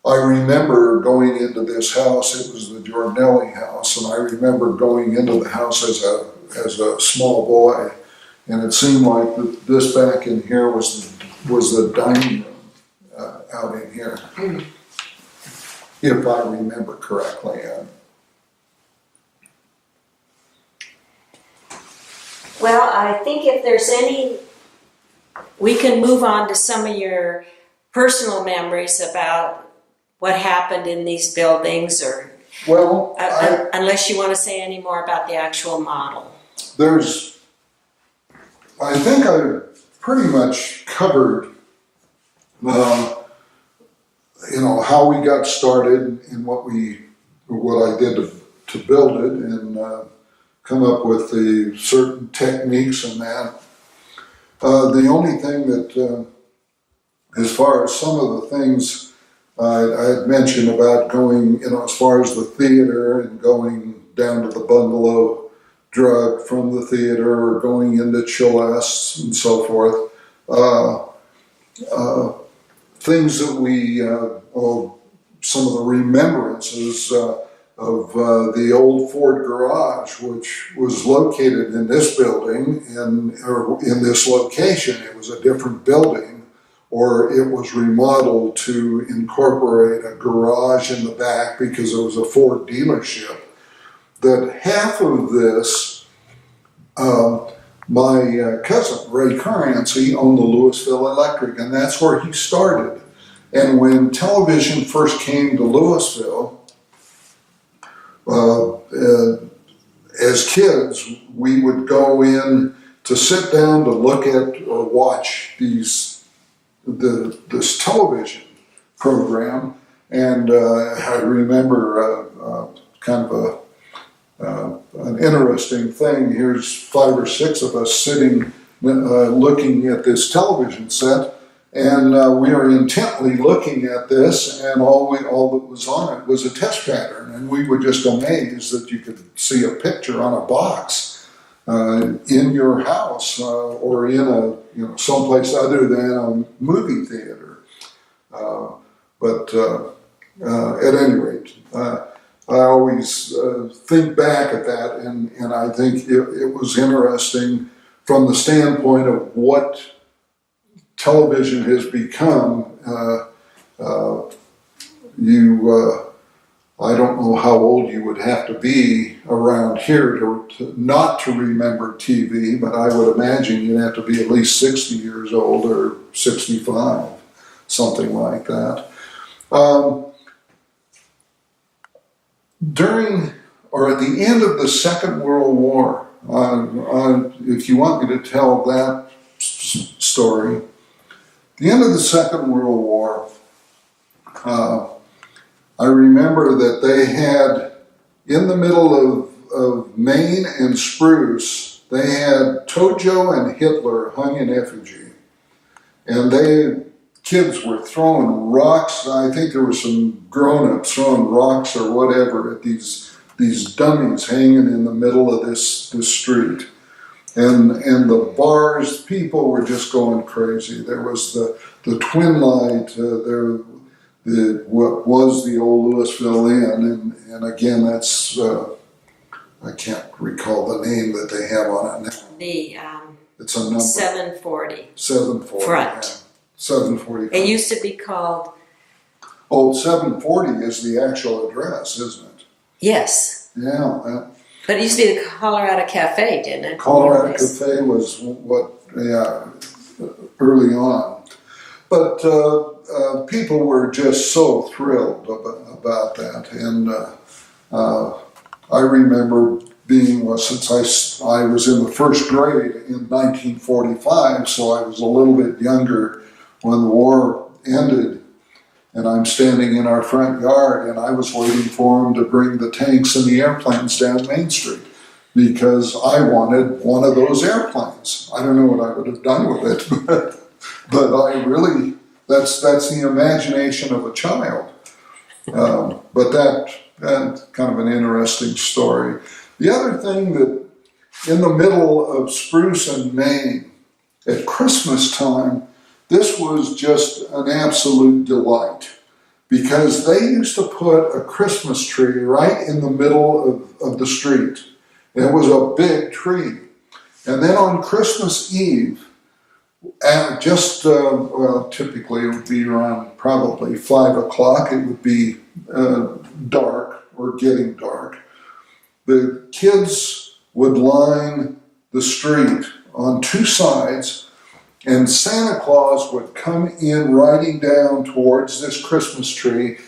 I remember going into this house. It was the Giordinelli house, and I remember going into the house as a small boy, and it seemed like this back in here was the dining room out in here, if I remember correctly. Well, I think if there's any, we can move on to some of your personal memories about what happened in these buildings, or unless you want to say any more about the actual model. I think I pretty much covered, how we got started and what I did to build it, and come up with the certain techniques and that. The only thing that, as far as some of the things I had mentioned about going, as far as the theater and going down to the Bungalow Drug from the theater, or going into Chilles and so forth. Things that some of the remembrances of the old Ford garage, which was located in this building, or in this location. It was a different building, or it was remodeled to incorporate a garage in the back because it was a Ford dealership. That half of this, my cousin, Ray Carrancy, owned the Louisville Electric, and that's where he started. And when television first came to Louisville, as kids, we would go in to sit down to look at or watch this television program. And I remember kind of an interesting thing. Here's 5 or 6 of us sitting looking at this television set, and we are intently looking at this, and all that was on it was a test pattern, and we were just amazed that you could see a picture on a box in your house or in a someplace other than a movie theater. But at any rate, I always think back at that, and I think it was interesting from the standpoint of what television has become. I don't know how old you would have to be around here to not to remember TV, but I would imagine you'd have to be at least 60 years old or 65, something like that. During or at the end of the Second World War, if you want me to tell that story, at the end of the Second World War, I remember that they had, in the middle of Maine and Spruce, they had Tojo and Hitler hung in effigy. And kids were throwing rocks. I think there were some grown-ups throwing rocks or whatever at these dummies hanging in the middle of this street. And the bars, people were just going crazy. There was the Twin Light, what was the old Louisville Inn, and again, that's, I can't recall the name that they have on it now. It's a number. 740. 740. Front. Yeah. 740. It used to be called... Oh, 740 is the actual address, isn't it? Yes. Yeah. But it used to be the Colorado Cafe, didn't it? Colorado Cafe was early on. But people were just so thrilled about that. And I remember being, well, since I was in the first grade in 1945, so I was a little bit younger when the war ended, and I'm standing in our front yard, and I was waiting for them to bring the tanks and the airplanes down Main Street because I wanted one of those airplanes. I don't know what I would have done with it, but I really, that's the imagination of a child. But that's kind of an interesting story. The other thing that in the middle of Spruce and Main at Christmas time, this was just an absolute delight because they used to put a Christmas tree right in the middle of the street. And it was a big tree. And then on Christmas Eve, at just, typically it would be around probably 5 o'clock, it would be dark or getting dark. The kids would line the street on two sides, and Santa Claus would come in riding down towards this Christmas tree,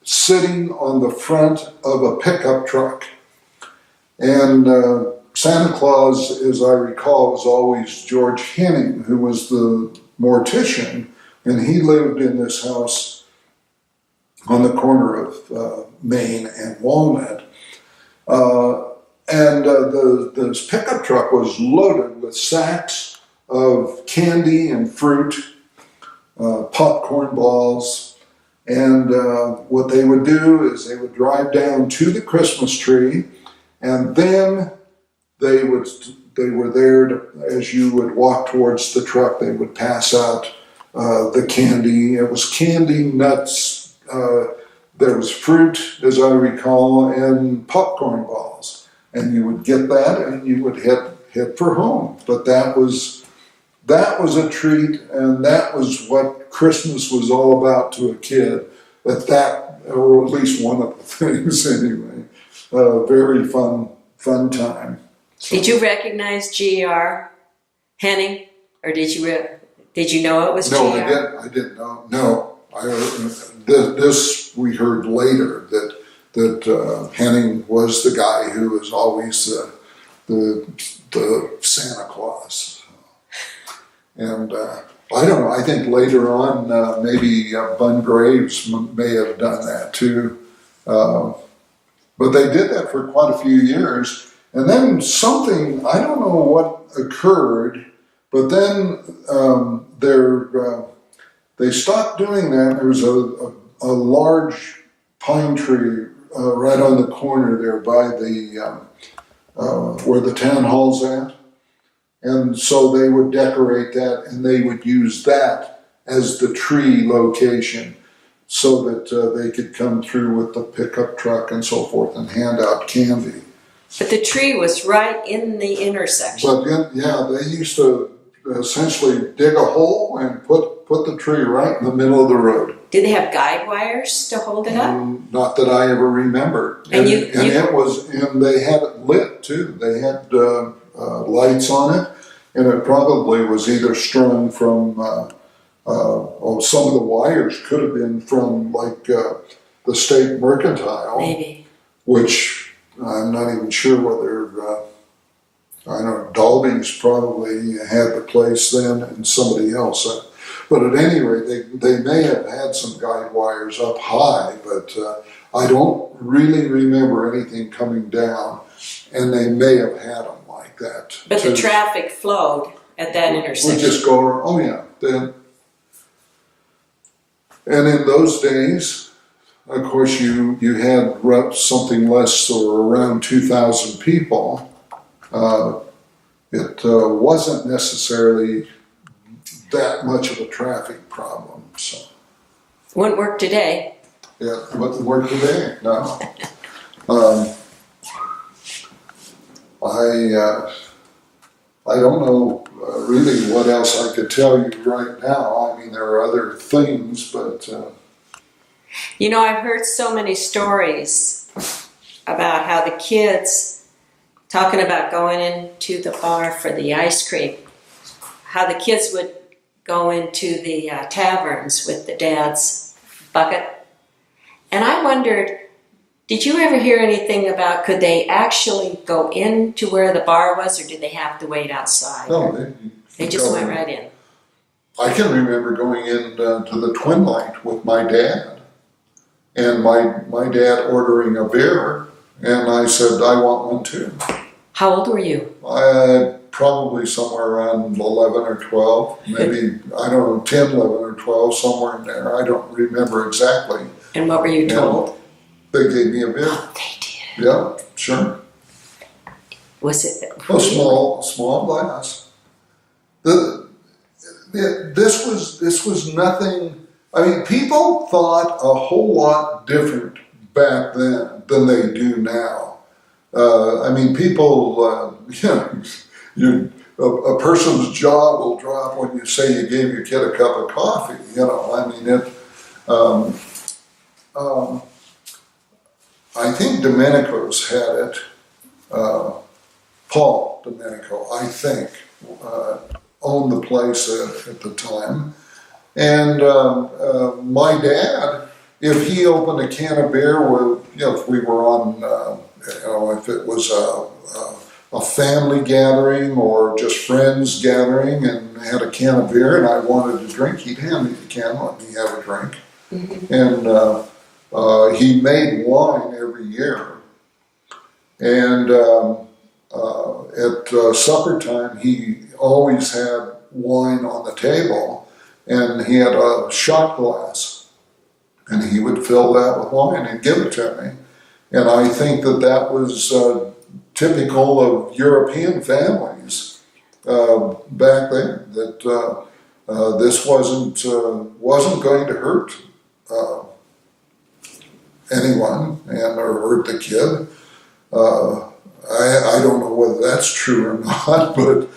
sitting on the front of a pickup truck. And Santa Claus, as I recall, was always George Henning, who was the mortician, and he lived in this house on the corner of Main and Walnut. This pickup truck was loaded with sacks of candy and fruit, popcorn balls, and what they would do is they would drive down to the Christmas tree, and then they were there to, as you would walk towards the truck, they would pass out the candy. It was candy, nuts, there was fruit, as I recall, and popcorn balls. And you would get that and you would head for home. But that was a treat, and that was what Christmas was all about to a kid. Or at least one of the things anyway. Very fun time. Did you recognize G.R. Henning, or did you know it was G.R.? No, I didn't know. No, this we heard later that Henning was the guy who was always the Santa Claus, and I don't know. I think later on maybe Bun Graves may have done that too. But they did that for quite a few years. And then something, I don't know what occurred, but then they stopped doing that. There was a large pine tree right on the corner there by the where the town hall's at. And so they would decorate that, and they would use that as the tree location, so that they could come through with the pickup truck and so forth and hand out candy. But the tree was right in the intersection. But they used to essentially dig a hole and put the tree right in the middle of the road. Did they have guide wires to hold it up? Not that I ever remember. And they had it lit too. They had lights on it, and it probably was either strung from. Some of the wires could have been from the state Mercantile, maybe, which I'm not even sure whether I don't know. Dolby's probably had the place then, and somebody else. But at any rate, they may have had some guide wires up high, but I don't really remember anything coming down, and they may have had them like that. But the traffic flowed at that intersection. We just go around. Oh yeah, then. And in those days, of course, you had something less or around 2,000 people. It wasn't necessarily that much of a traffic problem. So wouldn't work today. Yeah, it wouldn't work today. No. I don't know really what else I could tell you right now. I mean, there are other things, but... I've heard so many stories about how the kids, talking about going into the bar for the ice cream, how the kids would go into the taverns with the dad's bucket. And I wondered, did you ever hear anything about, could they actually go into where the bar was, or did they have to wait outside? No, They just went right in. I can remember going in to the Twin Light with my dad, and my dad ordering a beer, and I said, I want one too. How old were you? Probably somewhere around 11 or 12, maybe, I don't know, 10, 11 or 12, somewhere in there. I don't remember exactly. And what were you told? They gave me a beer. Oh, they did. Yeah, sure. Was it? A small glass. This was nothing. I mean, people thought a whole lot different back then than they do now. I mean, people, a person's jaw will drop when you say you gave your kid a cup of coffee. I mean, I think Domenico's had it. Paul Domenico, I think, owned the place at the time. And my dad, if he opened a can of beer, if we were on, if it was a family gathering or just friends gathering and had a can of beer and I wanted to drink, he'd hand me the can, let me have a drink. Mm-hmm. And he made wine every year. And at supper time, he always had wine on the table, and he had a shot glass, and he would fill that with wine and give it to me. And I think that was typical of European families back then. That this wasn't going to hurt anyone or hurt the kid. I don't know whether that's true or not, but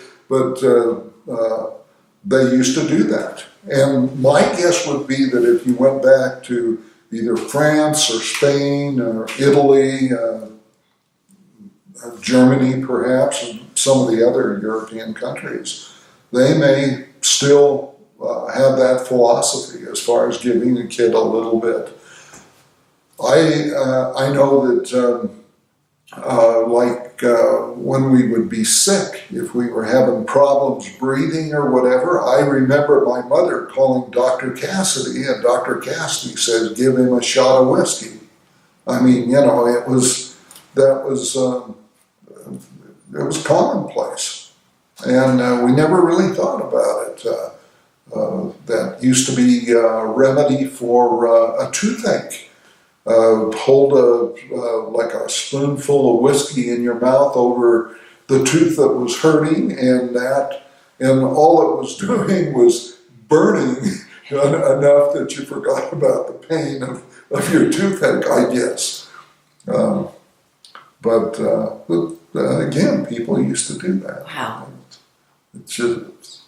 they used to do that. And my guess would be that if you went back to either France or Spain or Italy, Germany perhaps, and some of the other European countries, they may still have that philosophy as far as giving a kid a little bit. I know that when we would be sick, if we were having problems breathing or whatever, I remember my mother calling Dr. Cassidy, and Dr. Cassidy says, give him a shot of whiskey. I mean, it was commonplace. And we never really thought about it. That used to be a remedy for a toothache. Hold like a spoonful of whiskey in your mouth over the tooth that was hurting, and all it was doing was burning enough that you forgot about the pain of your toothache, I guess. But again, people used to do that. Wow. It's just...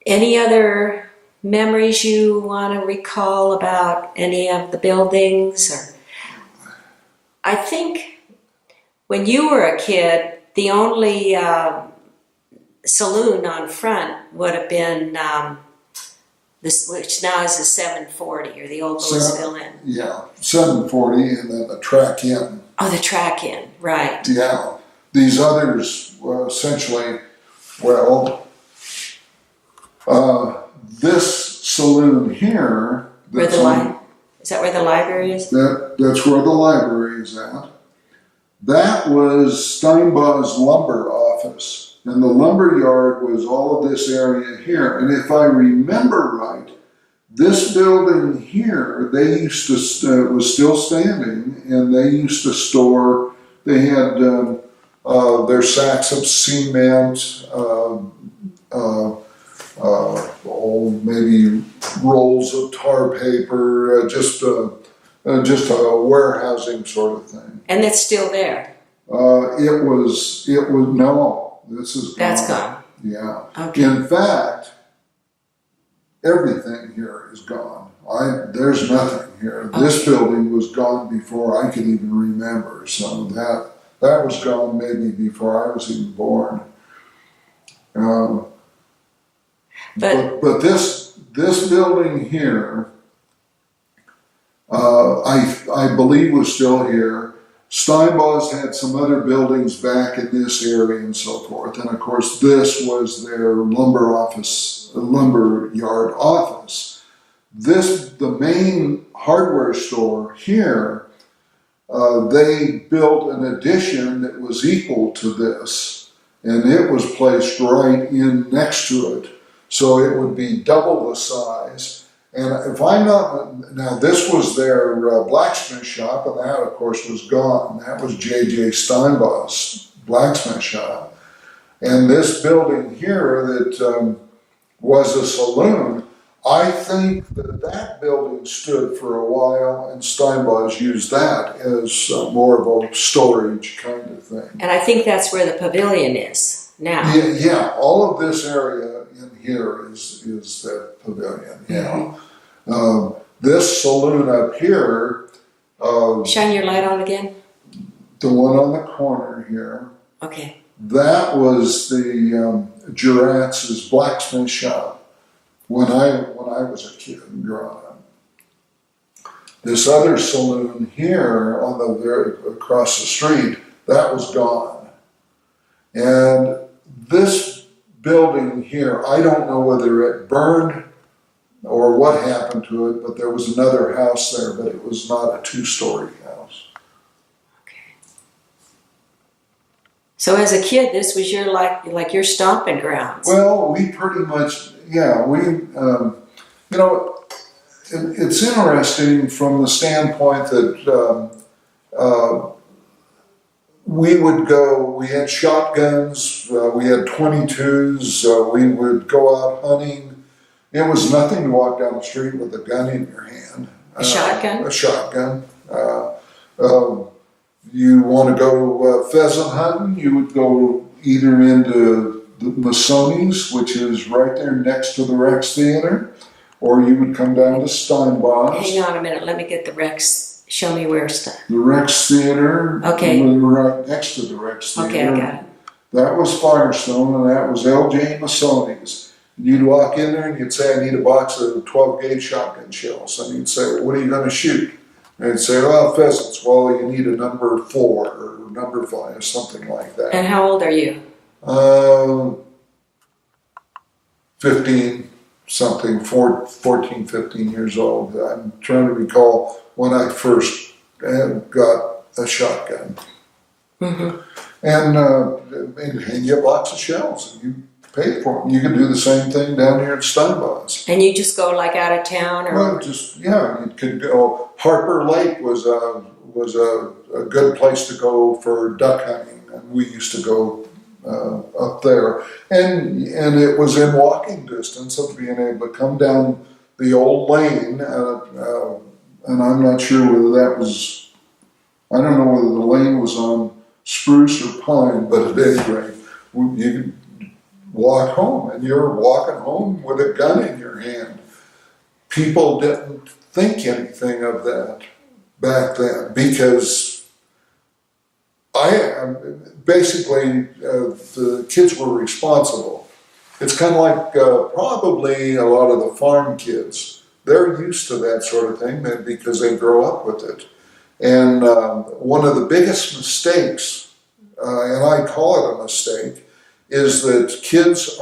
Any other memories you want to recall about any of the buildings? Or I think when you were a kid, the only saloon on front would have been this, which now is the 740 or the old Louisville Inn. Yeah, 740, and then the Track Inn. Oh, the Track Inn, right. Yeah. These others were essentially, this saloon here. Is that where the library is? That's where the library is at. That was Steinbaugh's lumber office. And the lumber yard was all of this area here. And if I remember right, this building here, they used to, was still standing, and they used to store, they had their sacks of cement, maybe rolls of tar paper, just a warehousing sort of thing. And it's still there? No, this is gone. That's gone? Yeah. Okay. In fact, everything here is gone. There's nothing here. Okay. This building was gone before I could even remember, so that was gone maybe before I was even born. Um, But but this building here, I believe was still here. Steinbaugh's had some other buildings back in this area and so forth. And of course, this was their lumber yard office. The main hardware store here, they built an addition that was equal to this. And it was placed right in next to it. So it would be double the size. And if I'm not, now this was their blacksmith shop, and that of course was gone. That was J.J. Steinbaugh's blacksmith shop. And this building here that was a saloon, I think that building stood for a while, and Steinbaugh's used that as more of a storage kind of thing. and I think that's where the pavilion is now. Yeah, all of this area in here is that pavilion, yeah. This saloon up here, Shine your light on again. the one on the corner here, Okay. that was the Geratz's blacksmith shop when I was a kid growing up. This other saloon here on across the street, that was gone. And this building here, I don't know whether it burned or what happened to it, but there was another house there, but it was not a two-story house. Okay. So as a kid, this was your like your stomping grounds. Well, we pretty much, yeah, it's interesting from the standpoint that we had shotguns, we had 22s, we would go out hunting. It was nothing to walk down the street with a gun in your hand. A shotgun? A shotgun. You want to go pheasant hunting, you would go either into the Masoni's, which is right there next to the Rex Theater, or you would come down to Steinbaugh's. Hang on a minute. Let me get the Rex. Show me where The Rex Theater. Okay. We were right next to the Rex Theater. Okay, I got it. That was Firestone, and that was L.J. Masoni's. You'd walk in there and you'd say, I need a box of 12-gauge shotgun shells. And you'd say, well, what are you going to shoot? And they'd say, well, pheasants. Well, you need a number 4 or number 5 or something like that. And how old are you? 15 something, 14, 15 years old. I'm trying to recall when I first got a shotgun. Mm-hmm. And they'd hand you a box of shells and you paid for them. You could do the same thing down here at Steinbaugh's. And you just go like out of town, or Well, you could go. Harper Lake was a good place to go for duck hunting, and we used to go up there, and it was in walking distance of being able to come down the old lane, and I'm not sure whether that was, I don't know whether the lane was on Spruce or Pine, but at any rate, you could walk home, and you're walking home with a gun in your hand. People didn't think anything of that back then, because the kids were responsible. It's kind of like probably a lot of the farm kids. They're used to that sort of thing because they grow up with it. And one of the biggest mistakes, and I call it a mistake, is that kids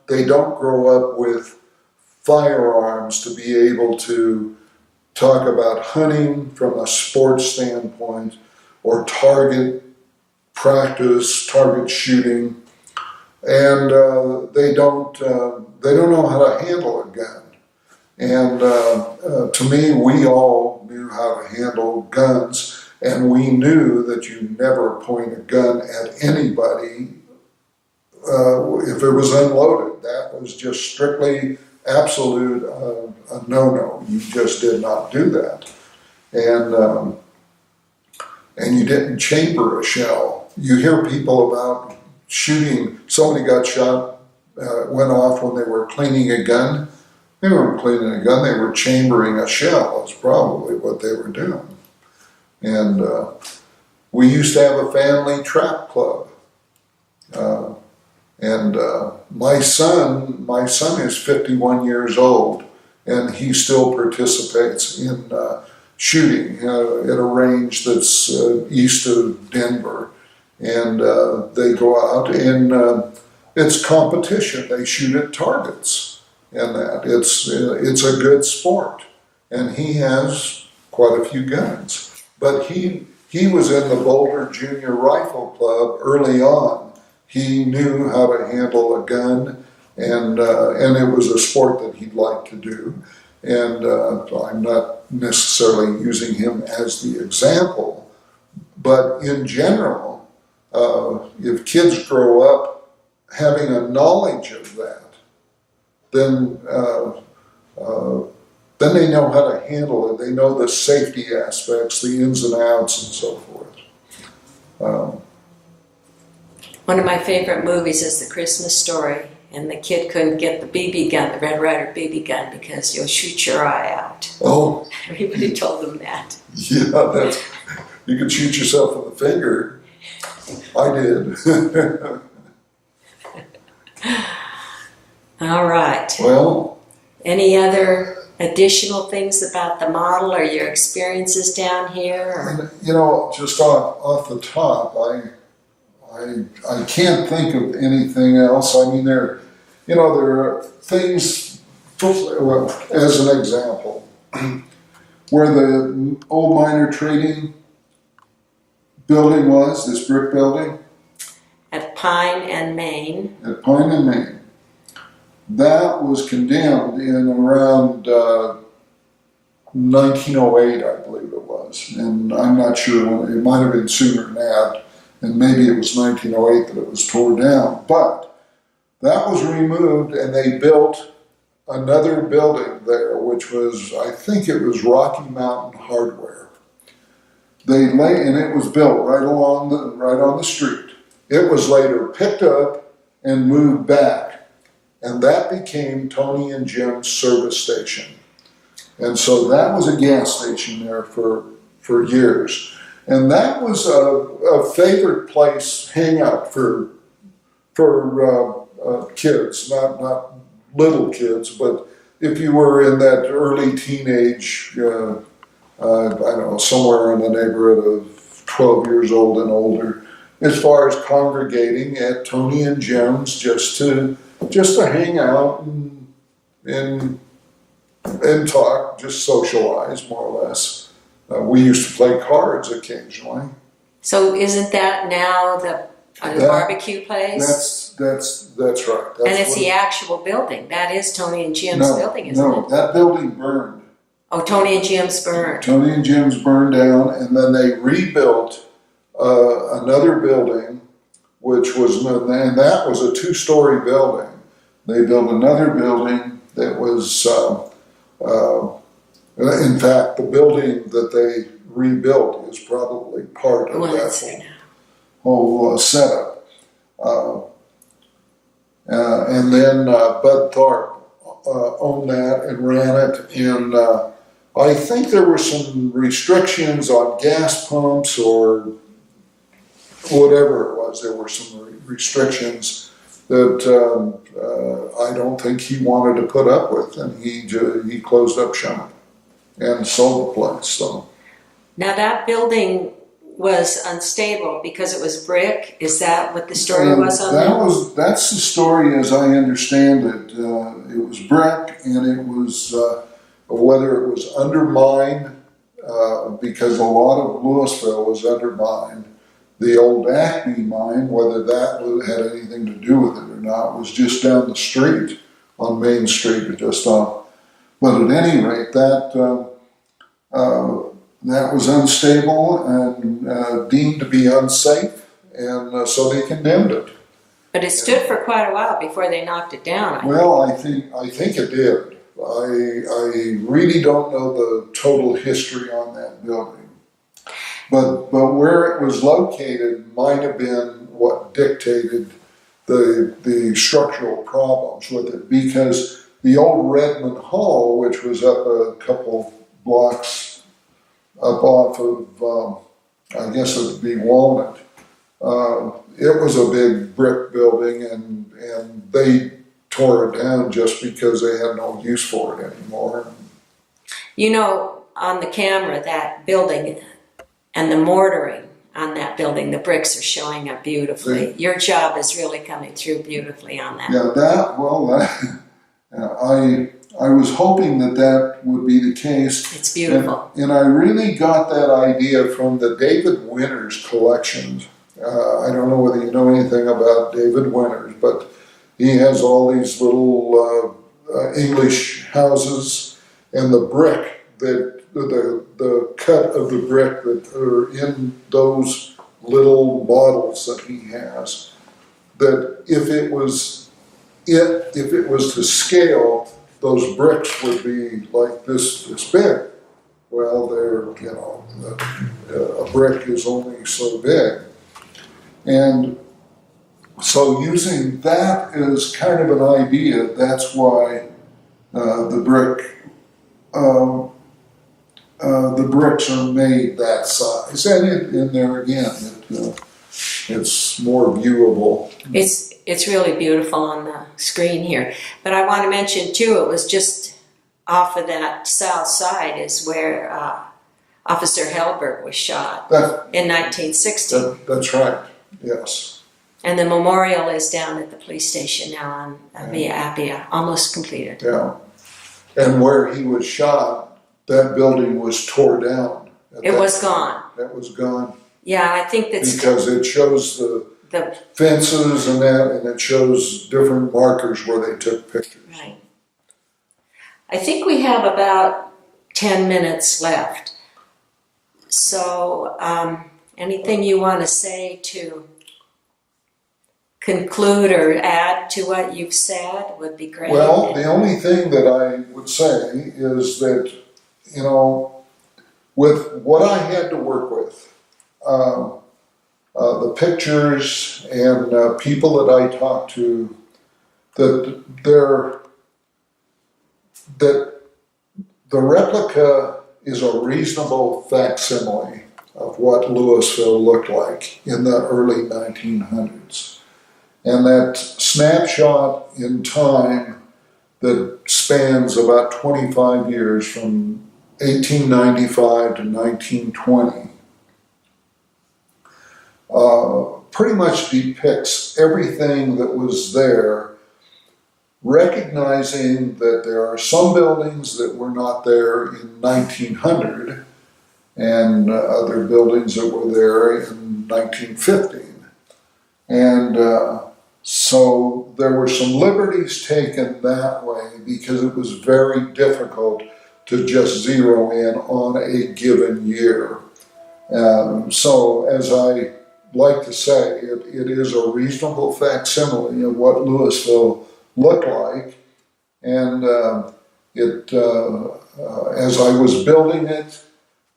they don't grow up with firearms to be able to talk about hunting from a sports standpoint, or target practice, target shooting, and they don't know how to handle a gun. And to me, we all knew how to handle guns, and we knew that you never point a gun at anybody if it was unloaded. That was just strictly absolute a no-no. You just did not do that. And you didn't chamber a shell. You hear people about shooting, somebody got shot, went off when they were cleaning a gun. They weren't cleaning a gun, they were chambering a shell. That's probably what they were doing. And we used to have a family trap club. And my son is 51 years old, and he still participates in shooting at a range that's east of Denver. And they go out and it's competition. They shoot at targets, and that it's a good sport. And he has quite a few guns. But he was in the Boulder Junior Rifle Club early on. He knew how to handle a gun, and it was a sport that he'd like to do. And I'm not necessarily using him as the example, but in general, if kids grow up having a knowledge of that, then they know how to handle it. They know the safety aspects, the ins and outs, and so forth. One of my favorite movies is The Christmas Story, and the kid couldn't get the BB gun, the Red Ryder BB gun, because you'll shoot your eye out. Oh. Everybody told them that. Yeah, you could shoot yourself in the finger. I did. All right. Well. Any other additional things about the model or your experiences down here? Or? You know, just off the top, I can't think of anything else. I mean, there are things, as an example, where the old miner trading building was, this brick building. At Pine and Main. At Pine and Main. That was condemned in around 1908, I believe it was. And I'm not sure when, it might have been sooner than that. And maybe it was 1908 that it was torn down. But that was removed, and they built another building there, which was, I think it was Rocky Mountain Hardware. And it was built right on the street. It was later picked up and moved back. And that became Tony and Jim's service station. And so that was a gas station there for years. And that was a favorite place, hangout for kids, not little kids, but if you were in that early teenage, I don't know, somewhere in the neighborhood of 12 years old and older, as far as congregating at Tony and Jim's just to hang out and talk, just socialize, more or less. We used to play cards occasionally. So isn't that now the barbecue place? That's right. And it's the actual building. That is Tony and Jim's building, isn't it? No, that building burned. Oh, Tony and Jim's burned. Tony and Jim's burned down, and then they rebuilt another building, and that was a 2-story building. They built another building that was, in fact, the building that they rebuilt is probably part of that whole setup. And then Bud Tharp owned that and ran it, and I think there were some restrictions on gas pumps or whatever it was. There were some restrictions that I don't think he wanted to put up with, and he closed up shop and sold the place. So now that building was unstable because it was brick. Is that what the story was on that? That's the story as I understand it. It was brick, and it was whether it was undermined because a lot of Louisville was undermined. The old Acme mine, whether that had anything to do with it or not, was just down the street on Main Street, or just off. But at any rate, that was unstable and deemed to be unsafe, and so they condemned it. But it stood for quite a while before they knocked it down. I think it did. I really don't know the total history on that building. But where it was located might have been what dictated the structural problems with it, because the old Redmond Hall, which was up a couple blocks up off of, I guess it would be Walnut, It was a big brick building, and they tore it down just because they had no use for it anymore. You know, on the camera, that building and the mortaring on that building, the bricks are showing up beautifully. Your job is really coming through beautifully on that. I was hoping that would be the case. It's beautiful. And I really got that idea from the David Winters collections. I don't know whether you know anything about David Winters, but he has all these little English houses, and the brick that the cut of the brick that are in those little models that he has, that if it was to scale, those bricks would be like this big. Well, a brick is only so big. And so using that as kind of an idea, that's why the bricks are made that size. And in there again, it's more viewable. It's really beautiful on the screen here. But I want to mention too, it was just off of that south side is where Officer Hellberg was shot in 1960. That's right, yes. And the memorial is down at the police station now on Via Appia, almost completed. Yeah. And where he was shot, that building was tore down. It was gone. That was gone. Yeah, I think that's... Because it shows the fences and that, and it shows different markers where they took pictures. Right. I think we have about 10 minutes left. So, anything you want to say to conclude or add to what you've said would be great. Well, the only thing that I would say is that, with what I had to work with, the pictures and people that I talked to, that the replica is a reasonable facsimile of what Louisville looked like in the early 1900s. And that snapshot in time that spans about 25 years from 1895 to 1920 pretty much depicts everything that was there, recognizing that there are some buildings that were not there in 1900 and other buildings that were there in 1915. And so there were some liberties taken that way because it was very difficult to just zero in on a given year. So as I like to say, it is a reasonable facsimile of what Louisville looked like. And as I was building it,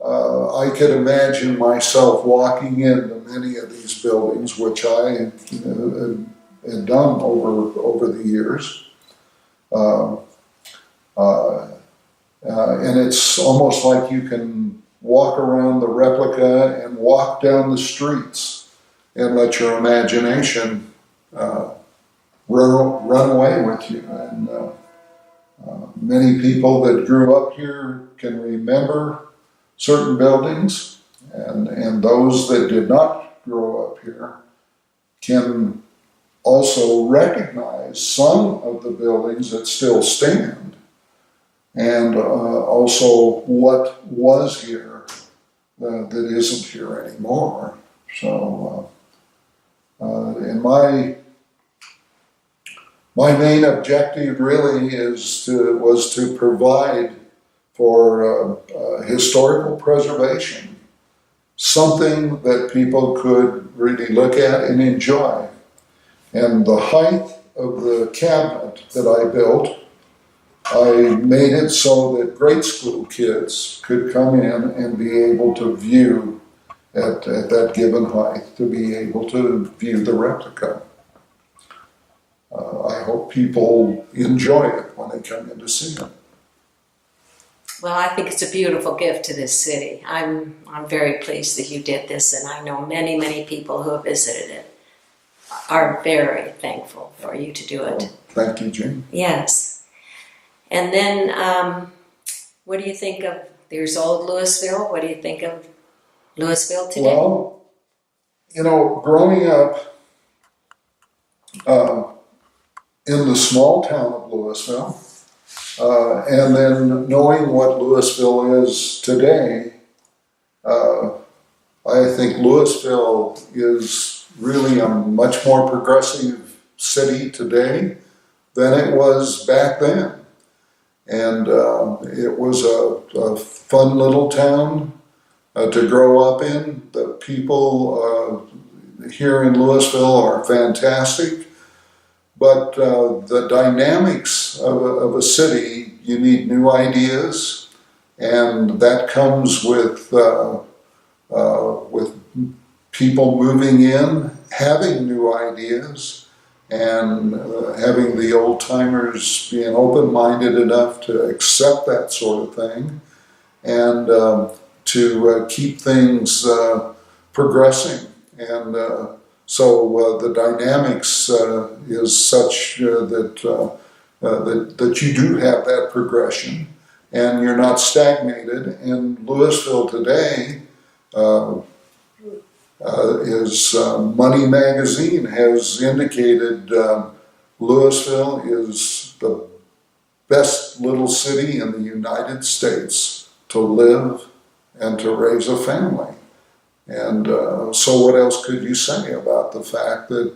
I could imagine myself walking into many of these buildings, which I had done over the years. And it's almost like you can walk around the replica and walk down the streets and let your imagination run away with you. And many people that grew up here can remember certain buildings, and those that did not grow up here can also recognize some of the buildings that still stand, and also what was here that isn't here anymore. So, and my main objective really was to provide for historical preservation, something that people could really look at and enjoy. And the height of the cabinet that I built, I made it so that grade school kids could come in and be able to view at that given height, to be able to view the replica. I hope people enjoy it when they come in to see it. Well, I think it's a beautiful gift to this city. I'm very pleased that you did this, and I know many, many people who have visited it are very thankful for you to do it. Thank you, Jane. Yes. And then, what do you think of, there's old Louisville. What do you think of Louisville today? Well, you know, growing up in the small town of Louisville, and then knowing what Louisville is today, I think Louisville is really a much more progressive city today than it was back then. And it was a fun little town to grow up in. The people here in Louisville are fantastic. But the dynamics of a city, you need new ideas, and that comes with people moving in, having new ideas, and having the old timers being open-minded enough to accept that sort of thing, and to keep things progressing. And so the dynamics is such that you do have that progression, and you're not stagnated. And Louisville today is Money Magazine has indicated Louisville is the best little city in the United States to live and to raise a family. And so what else could you say about the fact that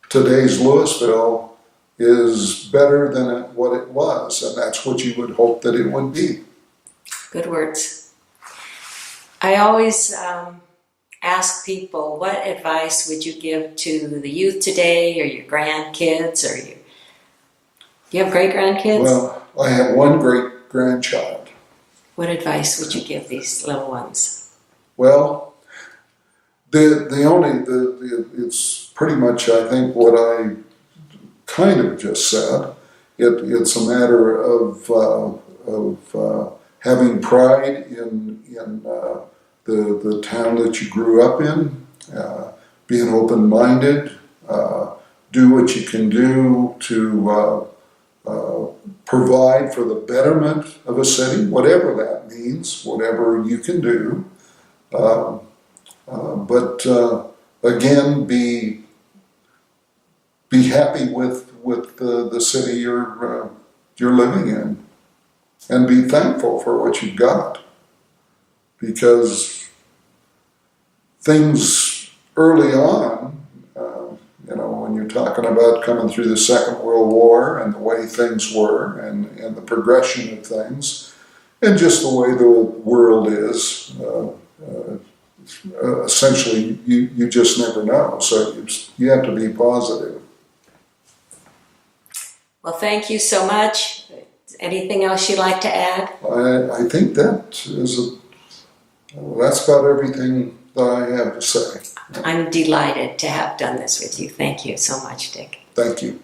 today's Louisville is better than what it was, and that's what you would hope that it would be. Good words. I always ask people, what advice would you give to the youth today, or your grandkids, or do you have great-grandkids? Well, I have one great-grandchild. What advice would you give these little ones? Well, it's pretty much, I think, what I kind of just said. It's a matter of having pride in the town that you grew up in, being open-minded, do what you can do to provide for the betterment of a city, whatever that means, whatever you can do. But again, be happy with the city you're living in, and be thankful for what you've got, because things early on, when you're talking about coming through the Second World War and the way things were, and the progression of things, and just the way the world is. Essentially, you just never know, so you have to be positive. Well, thank you so much. Anything else you'd like to add? I think that's about everything that I have to say. I'm delighted to have done this with you. Thank you so much, Dick. Thank you.